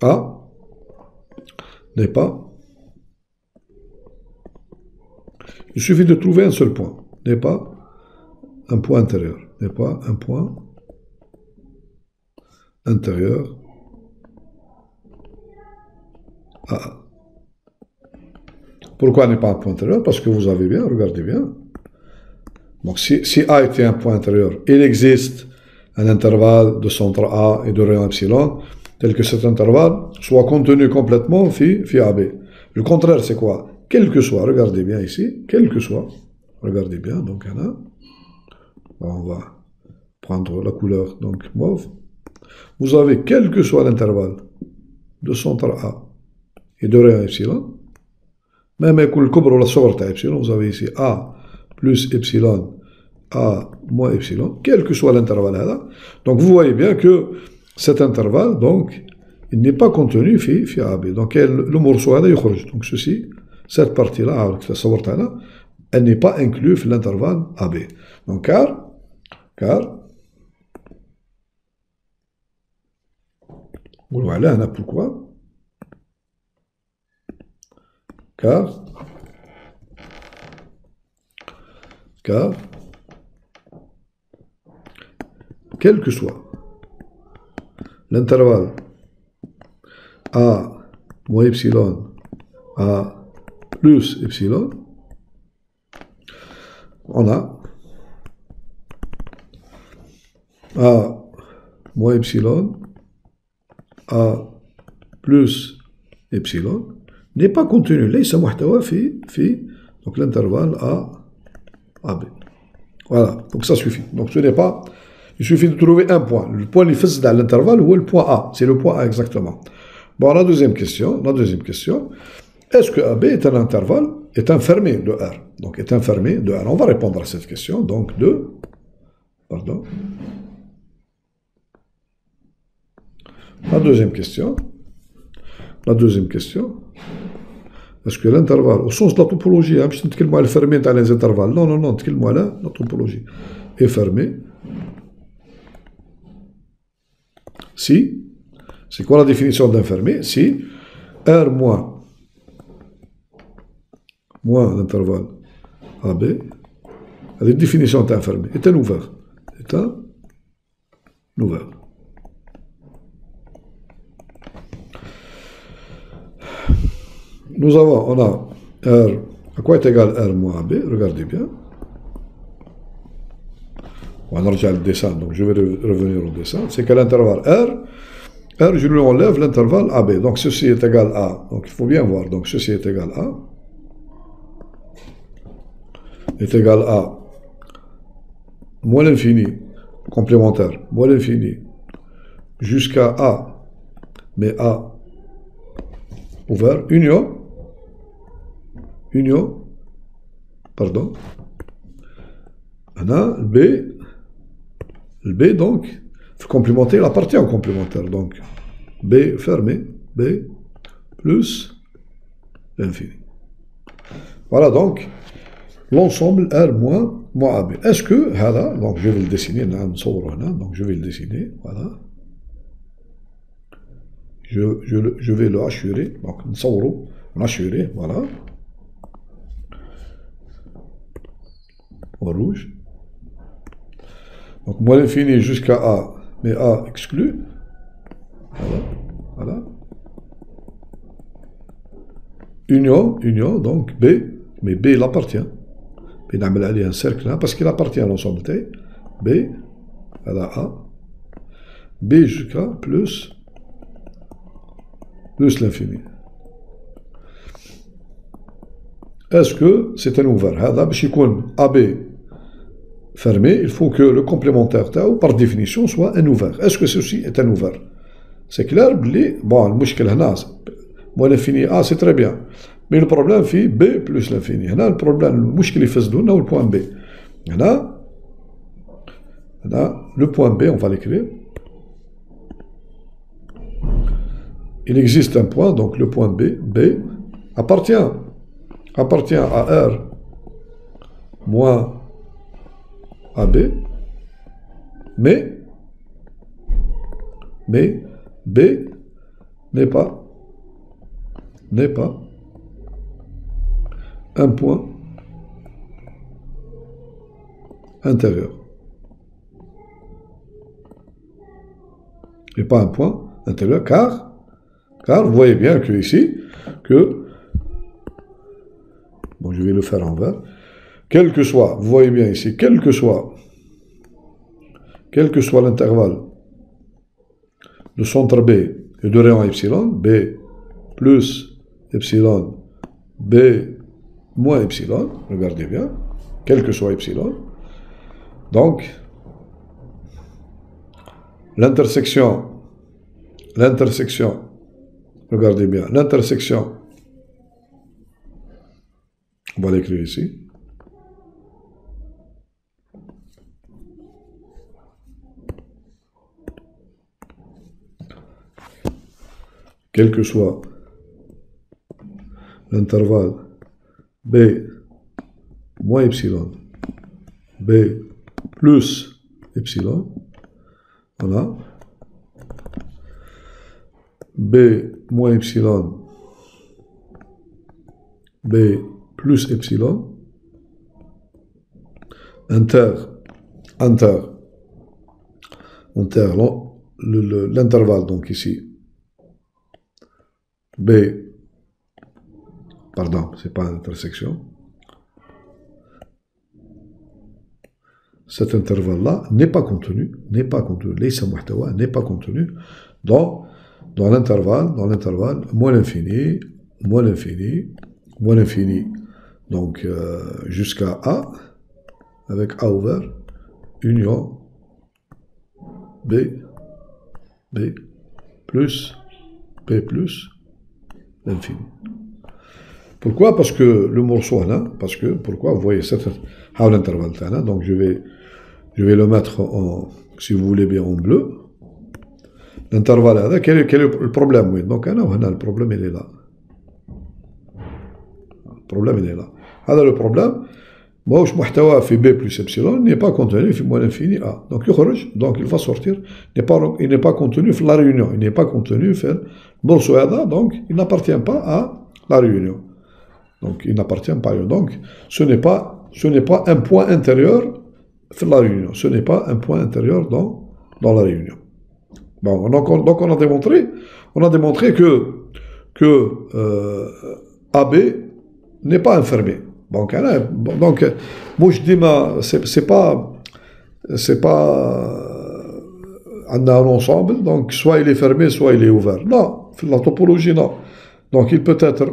A n'est pas. Il suffit de trouver un seul point. N'est pas un point intérieur. N'est pas un point intérieur à A. Pourquoi n'est pas un point intérieur? Parce que vous avez bien, regardez bien. Donc si A était un point intérieur, il existe un intervalle de centre A et de rayon epsilon, tel que cet intervalle soit contenu complètement phi AB. Le contraire, c'est quoi? Quel que soit, regardez bien ici, quel que soit, regardez bien, donc il y en a, on va prendre la couleur donc mauve, vous avez quel que soit l'intervalle de centre A et de rayon epsilon, même avec le kubra ou la sorte à epsilon, vous avez ici A plus epsilon, A moins epsilon, quel que soit l'intervalle là. Donc vous voyez bien que cet intervalle, donc, il n'est pas contenu phi AB. Donc le morceau là, donc ceci, cette partie-là, elle n'est pas inclue dans l'intervalle AB. Donc car, voilà, pourquoi? Car quel que soit l'intervalle A moins epsilon, A plus epsilon, on a A moins epsilon, A plus epsilon, n'est pas contenu. Là, donc l'intervalle A, AB. Voilà, donc ça suffit. Donc ce n'est pas. Il suffit de trouver un point. Le point qui fait dans l'intervalle ou le point A. C'est le point A exactement. Bon, la deuxième question. Est-ce que AB est un intervalle, est un fermé de R? Donc est un fermé de R. On va répondre à cette question. Donc La deuxième question. Est-ce que l'intervalle, au sens de la topologie, je ne sais pas le fermé dans les intervalles. Non, la topologie est fermée. Si, c'est quoi la définition d'un fermé? Si R moins moins l'intervalle AB, avec définition est fermé, est un ouvert. Est un ouvert. Nous avons, on a R, à quoi est égal R moins AB? Regardez bien. On va regarder le dessin, donc je vais revenir au dessin. C'est qu'à l'intervalle R, je lui enlève l'intervalle AB. Donc ceci est égal à, donc il faut bien voir, donc ceci est égal à, est égal à moins l'infini, complémentaire, moins l'infini, jusqu'à A, mais A ouvert, union, pardon, on a le B donc, il faut complémenter, il appartient au complémentaire, donc B fermé, B plus l'infini. Voilà donc l'ensemble R moins AB. Est-ce que, donc je vais le dessiner, donc je vais le dessiner, voilà. Je vais le hachurer, donc on hachurer, voilà. En rouge. Donc moins l'infini jusqu'à A, mais A exclu. Voilà. Union, donc B, mais B il appartient. B نعمل عليه un cercle là, parce qu'il appartient à l'ensemble T. B, voilà A. B jusqu'à plus l'infini. Est-ce que c'est un ouvert? هذا باش يكون AB fermé, il faut que le complémentaire par définition soit un ouvert. Est-ce que ceci est un ouvert? C'est clair, bon, المشكل هنا moins l'infini A, c'est très bien. Mais le problème c'est B plus l'infini. Le problème, المشكل يفسدوا لنا هو le point B. هنا le point B, on va l'écrire. Il existe un point, donc le point B appartient à R moins AB, mais B n'est pas un point intérieur. Et pas un point intérieur, car vous voyez bien que ici, bon, je vais le faire en vert, quel que soit, vous voyez bien ici, quel que soit l'intervalle de centre B et de rayon epsilon, B plus epsilon, B moins epsilon, regardez bien, quel que soit epsilon, donc l'intersection, regardez bien, l'intersection, on va l'écrire ici, quel que soit l'intervalle B moins epsilon, B plus epsilon, voilà, B moins epsilon, B plus epsilon, l'intervalle donc ici, B, pardon, c'est pas l'intersection. Cet intervalle-là n'est pas contenu, ليس محتوى, n'est pas contenu dans l'intervalle moins l'infini, donc jusqu'à A, avec A ouvert, union B plus l'infini. Pourquoi? Parce que le morceau là, pourquoi? Vous voyez, c'est l'intervalle là, donc je vais le mettre en, si vous voulez bien, en bleu. L'intervalle là, quel est le problème? Oui, donc le problème il est là. Le problème, واش محتوى في B plus epsilon n'est pas contenu في moins l'infini A. Donc il va sortir, il n'est pas contenu في la réunion, il n'est pas contenu في le morceau là, donc il n'appartient pas à la réunion. Donc, il n'appartient pas à l'union. Donc, ce n'est pas un point intérieur de la réunion. Ce n'est pas un point intérieur dans la réunion. Bon, donc on a démontré que AB n'est pas un fermé. Donc, moi je dis, c'est pas un ensemble, donc soit il est fermé, soit il est ouvert. Non, la topologie, non. Donc il peut être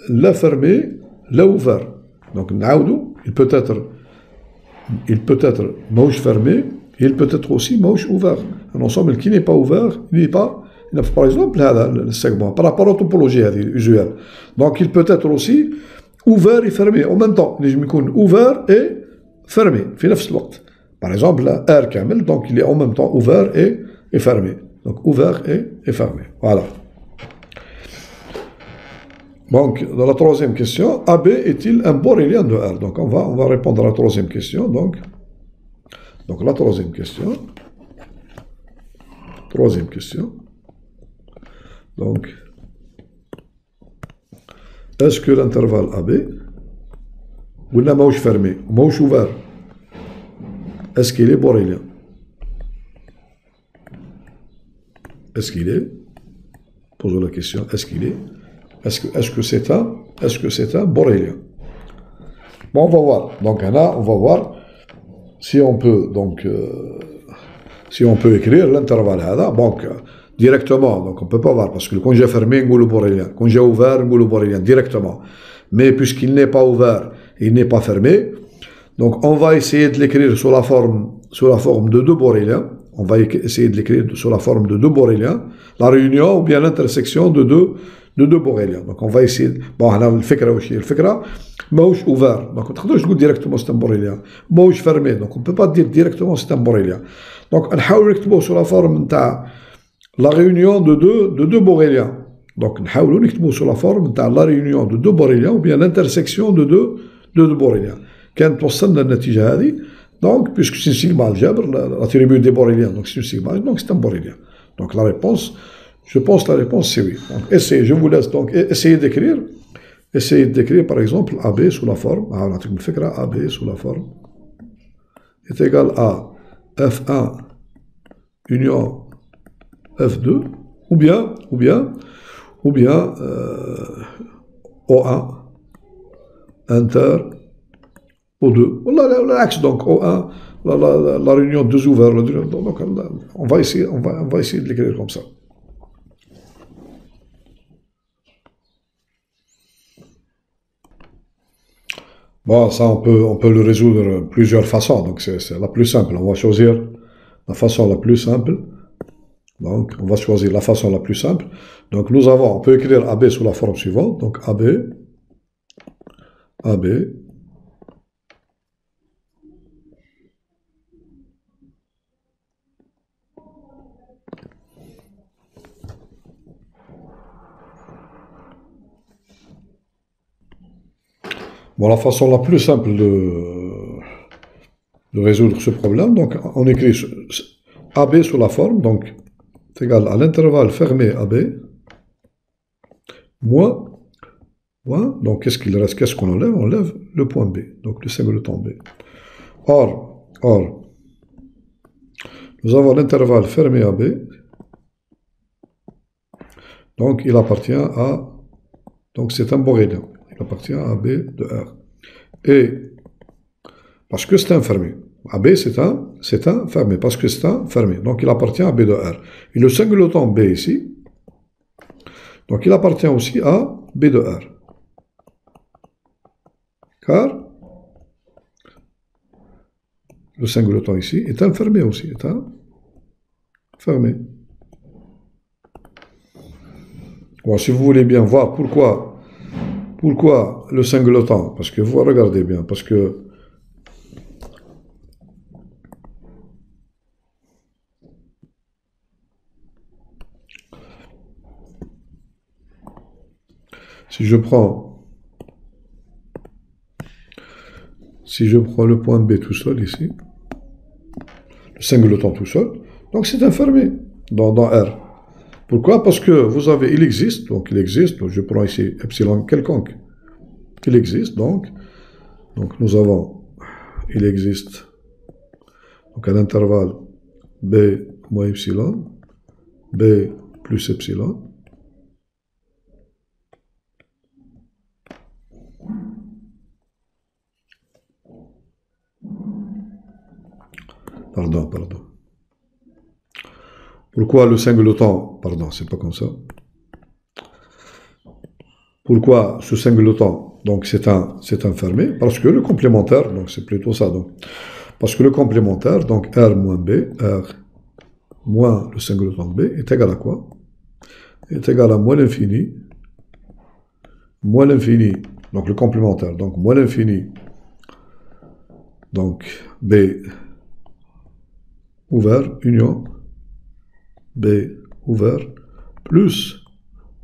la fermé, la ouvert. Donc il peut être mouche fermé, il peut être aussi mouche ouvert. Un ensemble qui n'est pas ouvert, il n'a par exemple le segment, par rapport à la topologie usuelle. Donc il peut être aussi ouvert et fermé en même temps. Je me connais ouvert et fermé, par exemple, R camel, donc il est en même temps ouvert et fermé. Donc ouvert et fermé. Voilà. Donc, dans la troisième question, AB est-il un borélien de R? Donc on va répondre à la troisième question. Donc la troisième question. Donc, est-ce que l'intervalle AB, ou la mouche fermée, mouche ouvert, est-ce qu'il est borélien? Est-ce qu'il est? Posons la question, est-ce qu'il est? Est-ce que c'est un borélien? Bon, on va voir. Donc là, on va voir si on peut écrire l'intervalle là. Donc directement, donc on peut pas voir parce que le congé fermé, on le borélien. Congé ouvert, on le borélien directement. Mais puisqu'il n'est pas ouvert, il n'est pas fermé. Donc on va essayer de l'écrire sous la forme de deux boréliens. On va essayer de l'écrire sous la forme de deux boréliens, la réunion ou bien l'intersection de deux boréliens. Donc on va essayer. Bon, on a le fikra, mouche ouvert. Donc on ne peut pas dire directement c'est un borélien. Mouche fermé. Donc on ne peut pas dire directement c'est un borélien. Donc on va l'écrire sous la forme de la réunion de deux boréliens. Donc on va l'écrire sous la forme de la réunion de deux boréliens ou bien l'intersection de deux boréliens. Quand on s'en a la donc, puisque c'est une sigma algèbre, l'attribut des boréliens, donc c'est une sigma, donc c'est un borélien. Donc la réponse, je pense la réponse c'est oui. Donc essayez, je vous laisse donc essayer d'écrire par exemple AB sous la forme, AB sous la forme est égal à F1 union F2 ou bien O1 inter O2. L'axe donc O1, la réunion deux ouverts, donc on va essayer de l'écrire comme ça. Bon, ça on peut le résoudre de plusieurs façons, donc c'est la plus simple. On va choisir la façon la plus simple. Donc on va choisir la façon la plus simple. Donc on peut écrire AB sous la forme suivante. Donc AB. Bon, la façon la plus simple de résoudre ce problème, donc on écrit AB sous la forme, donc c'est égal à l'intervalle fermé AB, moins, donc qu'est-ce qu'il reste, qu'est-ce qu'on enlève? On enlève le point B, donc le singleton B. Or, nous avons l'intervalle fermé AB, donc il appartient à, donc c'est un borélien. Il appartient à AB de R. Et parce que c'est un fermé. AB c'est un fermé, parce que c'est un fermé. Donc il appartient à B de R. Et le singleton B ici, donc il appartient aussi à B de R. Car le singleton ici est un fermé aussi, est un fermé. Bon, si vous voulez bien voir pourquoi le singleton, parce que vous regardez bien, parce que si je prends le point B tout seul ici, le singleton tout seul, donc c'est un fermé dans R. Pourquoi? Parce que il existe, donc je prends ici epsilon quelconque. il existe donc nous avons, il existe donc à l'intervalle B moins epsilon, B plus epsilon, pardon. Pourquoi le singleton, pardon, c'est pas comme ça. Pourquoi ce singleton, donc c'est un fermé? Parce que le complémentaire, donc c'est plutôt ça, donc. Parce que le complémentaire, donc R moins B, R moins le singleton B, est égal à quoi? Est égal à moins l'infini, donc le complémentaire, donc moins l'infini, donc B ouvert, union, B ouvert, plus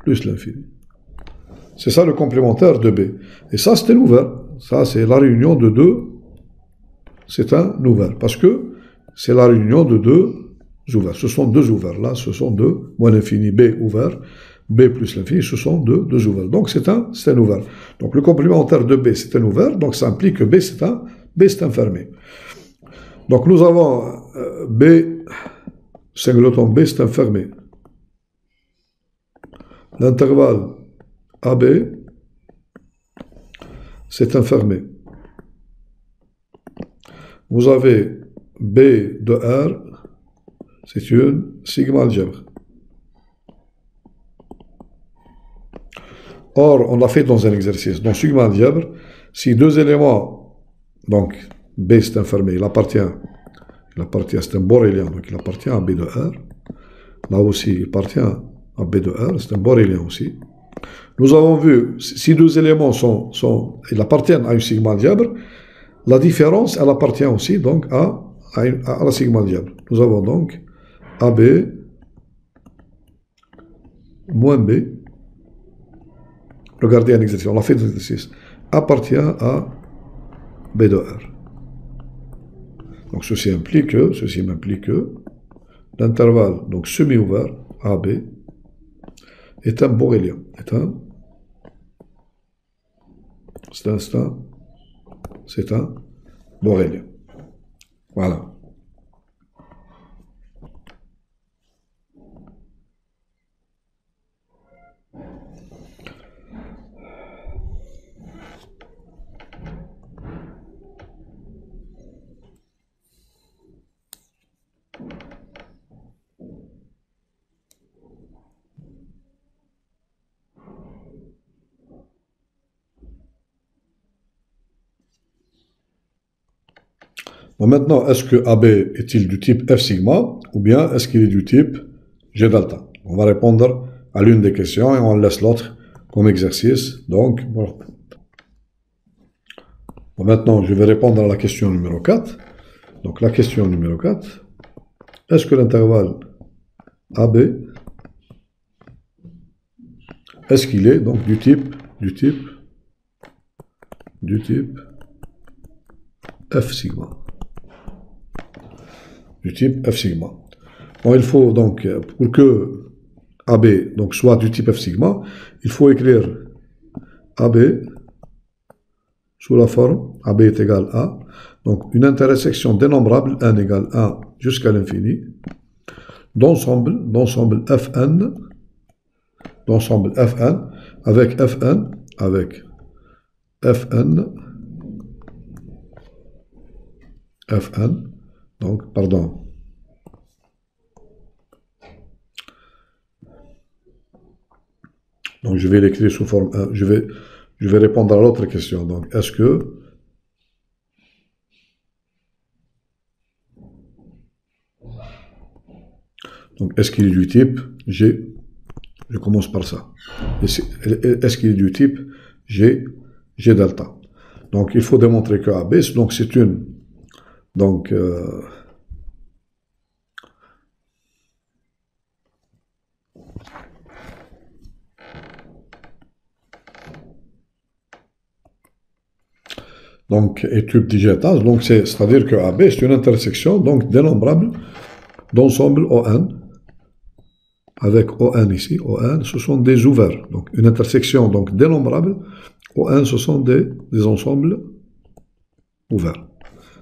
l'infini. C'est ça le complémentaire de B. Et ça, c'est un ouvert. Ça, c'est la réunion de deux. C'est un ouvert. Parce que c'est la réunion de deux ouverts. Ce sont deux ouverts. Là, ce sont deux. Moins l'infini, B ouvert. B plus l'infini, ce sont deux ouverts. Donc, c'est un ouvert. Donc, le complémentaire de B, c'est un ouvert. Donc, ça implique que B, c'est un fermé. Donc, nous avons B, singleton B, c'est un fermé. L'intervalle AB, c'est un fermé. Vous avez B de R, c'est une sigma algèbre. Or, on l'a fait dans un exercice. Dans sigma algèbre, si deux éléments, donc B c'est un fermé, il appartient, c'est un borélien, donc il appartient à B de R. Là aussi, il appartient à B de R, c'est un borélien aussi. Nous avons vu, si deux éléments ils appartiennent à une sigma algèbre, la différence, elle appartient aussi donc à la sigma algèbre. Nous avons donc AB moins B. Regardez un exercice, on l'a fait dans l'exercice. Appartient à B de R. Donc ceci implique que l'intervalle donc semi-ouvert AB est un borélien. C'est un borélien. Voilà. Bon, maintenant, est-ce que AB est-il du type F sigma ou bien est-ce qu'il est du type G delta? On va répondre à l'une des questions et on laisse l'autre comme exercice. Donc, bon, maintenant, je vais répondre à la question numéro 4. Donc, la question numéro 4, est-ce que l'intervalle AB, est-ce qu'il est donc du type F sigma? Du type F sigma. Bon, il faut donc, pour que AB donc, soit du type F sigma, il faut écrire AB sous la forme AB est égal à, donc une intersection dénombrable n égale 1 jusqu'à l'infini, d'ensemble Fn, avec Fn, donc, pardon. Donc, je vais l'écrire sous forme 1. Je vais répondre à l'autre question. Donc, est-ce que qu'il est du type G? Je commence par ça. Est-ce qu'il est du type G delta? Donc, il faut démontrer que AB, donc c'est une, donc, étude digétale, donc c'est-à-dire que AB c'est une intersection donc dénombrable d'ensemble ON, avec ON ici, ON, ce sont des ouverts, donc une intersection donc dénombrable ON, ce sont des ensembles ouverts.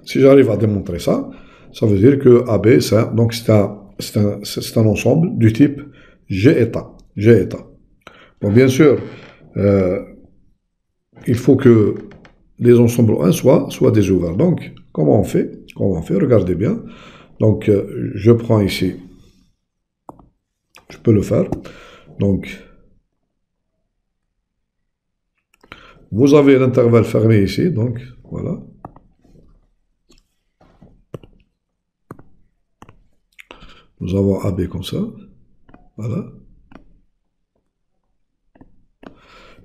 Si j'arrive à démontrer ça, ça veut dire que AB, c'est un ensemble du type G état. G état. Bon, bien sûr, il faut que les ensembles ON soient des ouverts. Donc, comment on fait? Regardez bien. Donc, je prends ici, je peux le faire. Donc, vous avez l'intervalle fermé ici, donc, voilà. Nous avons AB comme ça, voilà.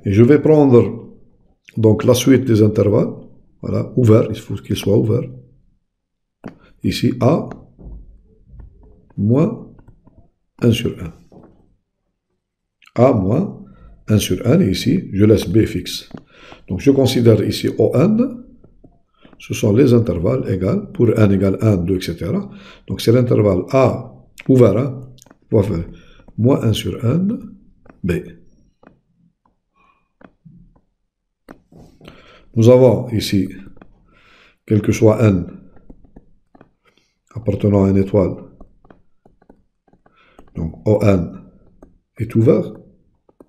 Et je vais prendre, donc, la suite des intervalles, voilà, ouverts, il faut qu'ils soient ouverts. Ici, A, moins 1 sur 1. A moins 1 sur 1, et ici, je laisse B fixe. Donc, je considère ici ON, ce sont les intervalles égales, pour n égale 1, 2, etc. Donc, c'est l'intervalle A ouvert, hein, on va faire moins 1 sur n, B. Nous avons ici, quel que soit n appartenant à une étoile, donc ON est ouvert,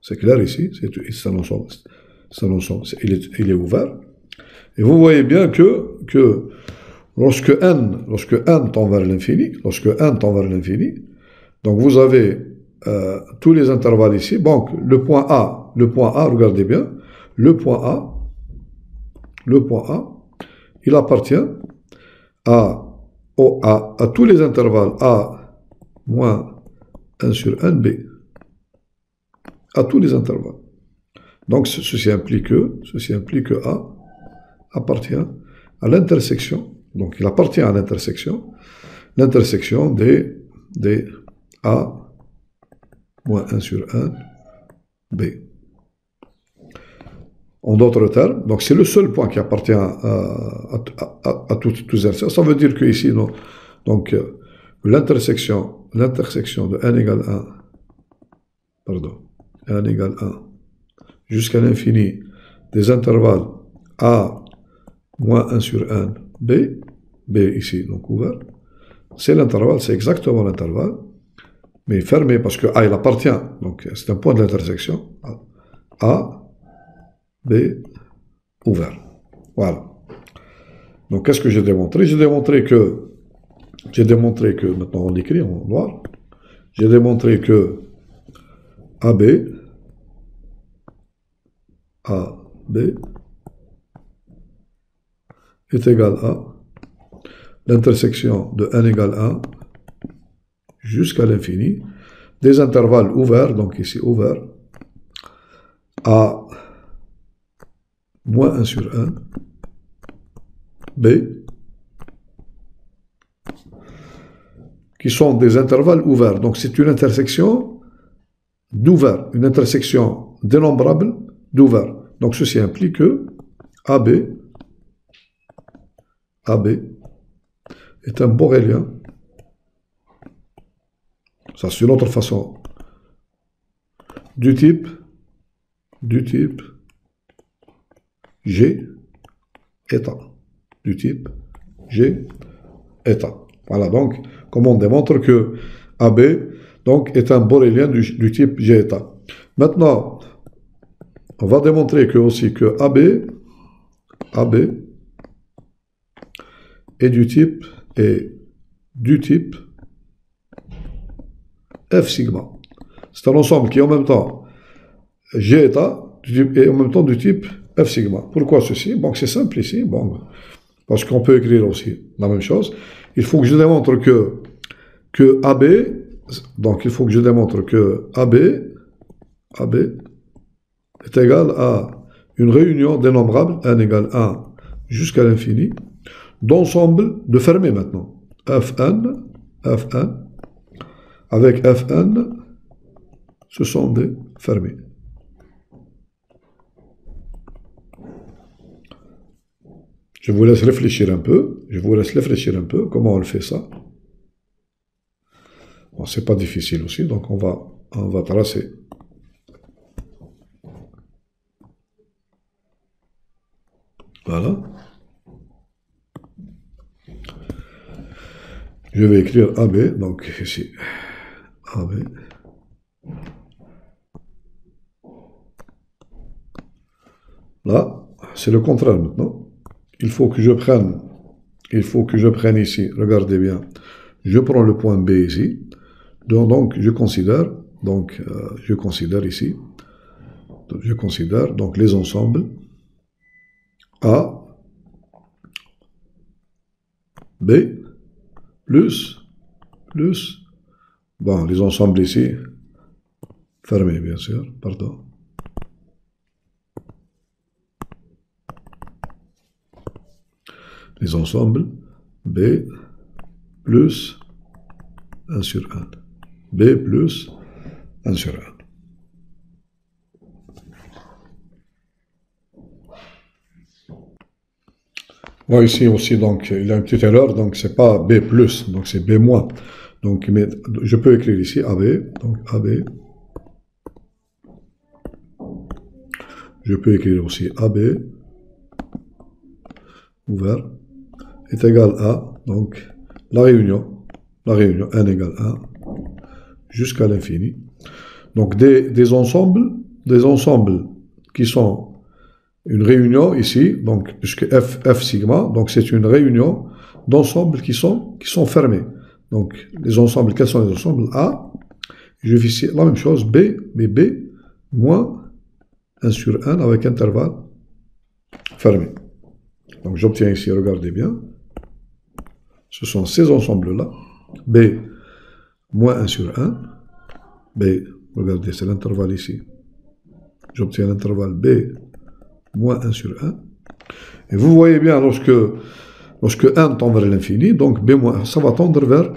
c'est clair ici, c'est un ensemble, il est ouvert. Et vous voyez bien que lorsque n tend vers l'infini, donc vous avez tous les intervalles ici. Donc le point A, regardez bien, le point A, il appartient à tous les intervalles A moins 1 sur n, B. À tous les intervalles. Donc ceci implique que A appartient à l'intersection. Donc il appartient à l'intersection des A moins 1 sur 1 B. En d'autres termes, donc c'est le seul point qui appartient à tous les. Ça veut dire que ici, donc l'intersection de n égale 1, n égale 1, jusqu'à l'infini des intervalles A moins 1 sur 1 B, B ici, donc ouvert, c'est l'intervalle, c'est exactement l'intervalle, mais fermé parce que A il appartient, donc c'est un point de l'intersection, A, B, ouvert. Voilà. Donc qu'est-ce que j'ai démontré? J'ai démontré que, maintenant on l'écrit en noir, j'ai démontré que AB est égal à l'intersection de n égale 1 jusqu'à l'infini des intervalles ouverts, donc ici ouvert, A moins 1 sur 1, B, qui sont des intervalles ouverts. Donc c'est une intersection d'ouvert, une intersection dénombrable d'ouvert. Donc ceci implique que AB est un borélien. Ça c'est une autre façon. Du type G état. Du type G état. Voilà, donc, comme on démontre que AB donc, est un borélien du type G état. Maintenant, on va démontrer aussi que AB est du type F sigma. C'est un ensemble qui est en même temps G état et en même temps du type F sigma. Pourquoi ceci? Bon, c'est simple ici, bon, parce qu'on peut écrire aussi la même chose. Il faut que je démontre que AB, donc il faut que je démontre que AB est égal à une réunion dénombrable, n égale 1 jusqu'à l'infini, d'ensemble de fermés maintenant. Fn, avec Fn, ce sont des fermés. Je vous laisse réfléchir un peu. Comment on le fait ça? Bon, c'est pas difficile aussi, donc on va tracer. Je vais écrire AB, donc ici, AB. Là, c'est le contraire maintenant. Il faut que je prenne ici, regardez bien, je prends le point B ici, donc je considère ici, je considère donc les ensembles A, B, plus, bon, les ensembles ici, fermés bien sûr, pardon. Les ensembles B plus 1 sur 1. B plus 1 sur 1. Bon, ici aussi, donc, il y a une petite erreur, donc c'est pas B plus, donc c'est B moins. Donc, mais je peux écrire ici AB, donc AB. Je peux écrire aussi AB, ouvert, est égal à, donc, la réunion, n égale 1, jusqu'à l'infini. Donc, des ensembles qui sont une réunion ici, donc, puisque F sigma, donc c'est une réunion d'ensembles qui sont fermés. Donc, les ensembles, quels sont les ensembles? A, je fais ici la même chose, B, mais B, moins 1 sur 1 avec intervalle fermé. Donc, j'obtiens ici, regardez bien, ce sont ces ensembles-là, B, moins 1 sur 1, B, regardez, c'est l'intervalle ici. J'obtiens l'intervalle B, moins 1 sur 1. Et vous voyez bien, lorsque n tend vers l'infini, donc B moins, ça va tendre vers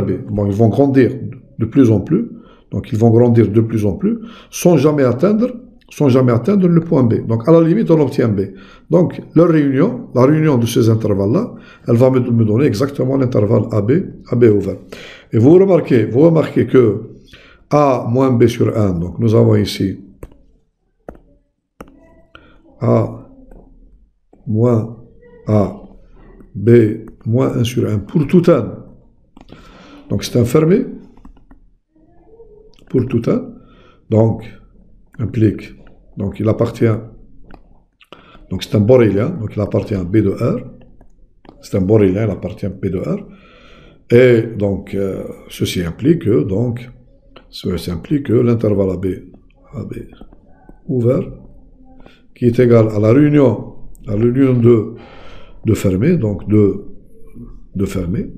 B. Bon, ils vont grandir de plus en plus, donc ils vont grandir de plus en plus, sans jamais atteindre le point B. Donc, à la limite, on obtient B. Donc, la réunion de ces intervalles-là, elle va me donner exactement l'intervalle AB ouvert. Et vous remarquez que A moins B sur 1, donc nous avons ici A moins A, B moins 1 sur 1 pour tout n. Donc, c'est un fermé pour tout n. Donc, implique. Donc, il appartient. Donc, c'est un borélien. Donc, il appartient à B de R. C'est un borélien, il appartient à B de R. Et donc, ceci implique que l'intervalle AB ouvert, qui est égal à la réunion de fermé, donc de fermé,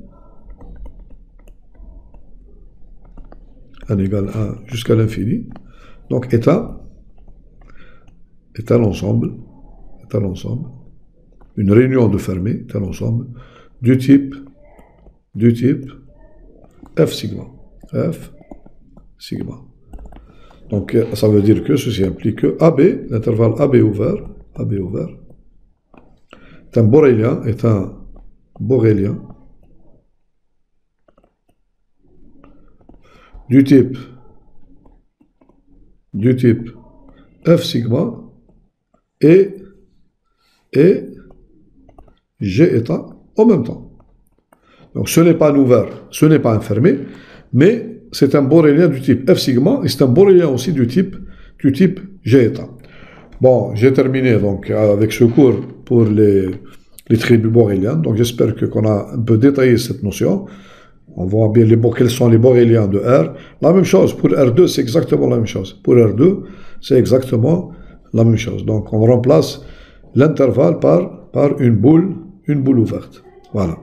n égale 1 jusqu'à l'infini, donc est un ensemble, une réunion de fermé, est un ensemble du type F sigma. Donc, ça veut dire que ceci implique que AB, l'intervalle AB ouvert, est un borélien du type F sigma et G état en même temps. Donc, ce n'est pas un ouvert, ce n'est pas un fermé, mais c'est un borélien du type F sigma et c'est un borélien aussi du type G état. Bon, j'ai terminé donc avec ce cours pour les tribus boréliennes. Donc, j'espère qu'on a un peu détaillé cette notion. On voit bien quels sont les boréliens de R. La même chose, pour R2, c'est exactement la même chose. Pour R2, c'est exactement la même chose. Donc, on remplace l'intervalle par une boule ouverte. Voilà.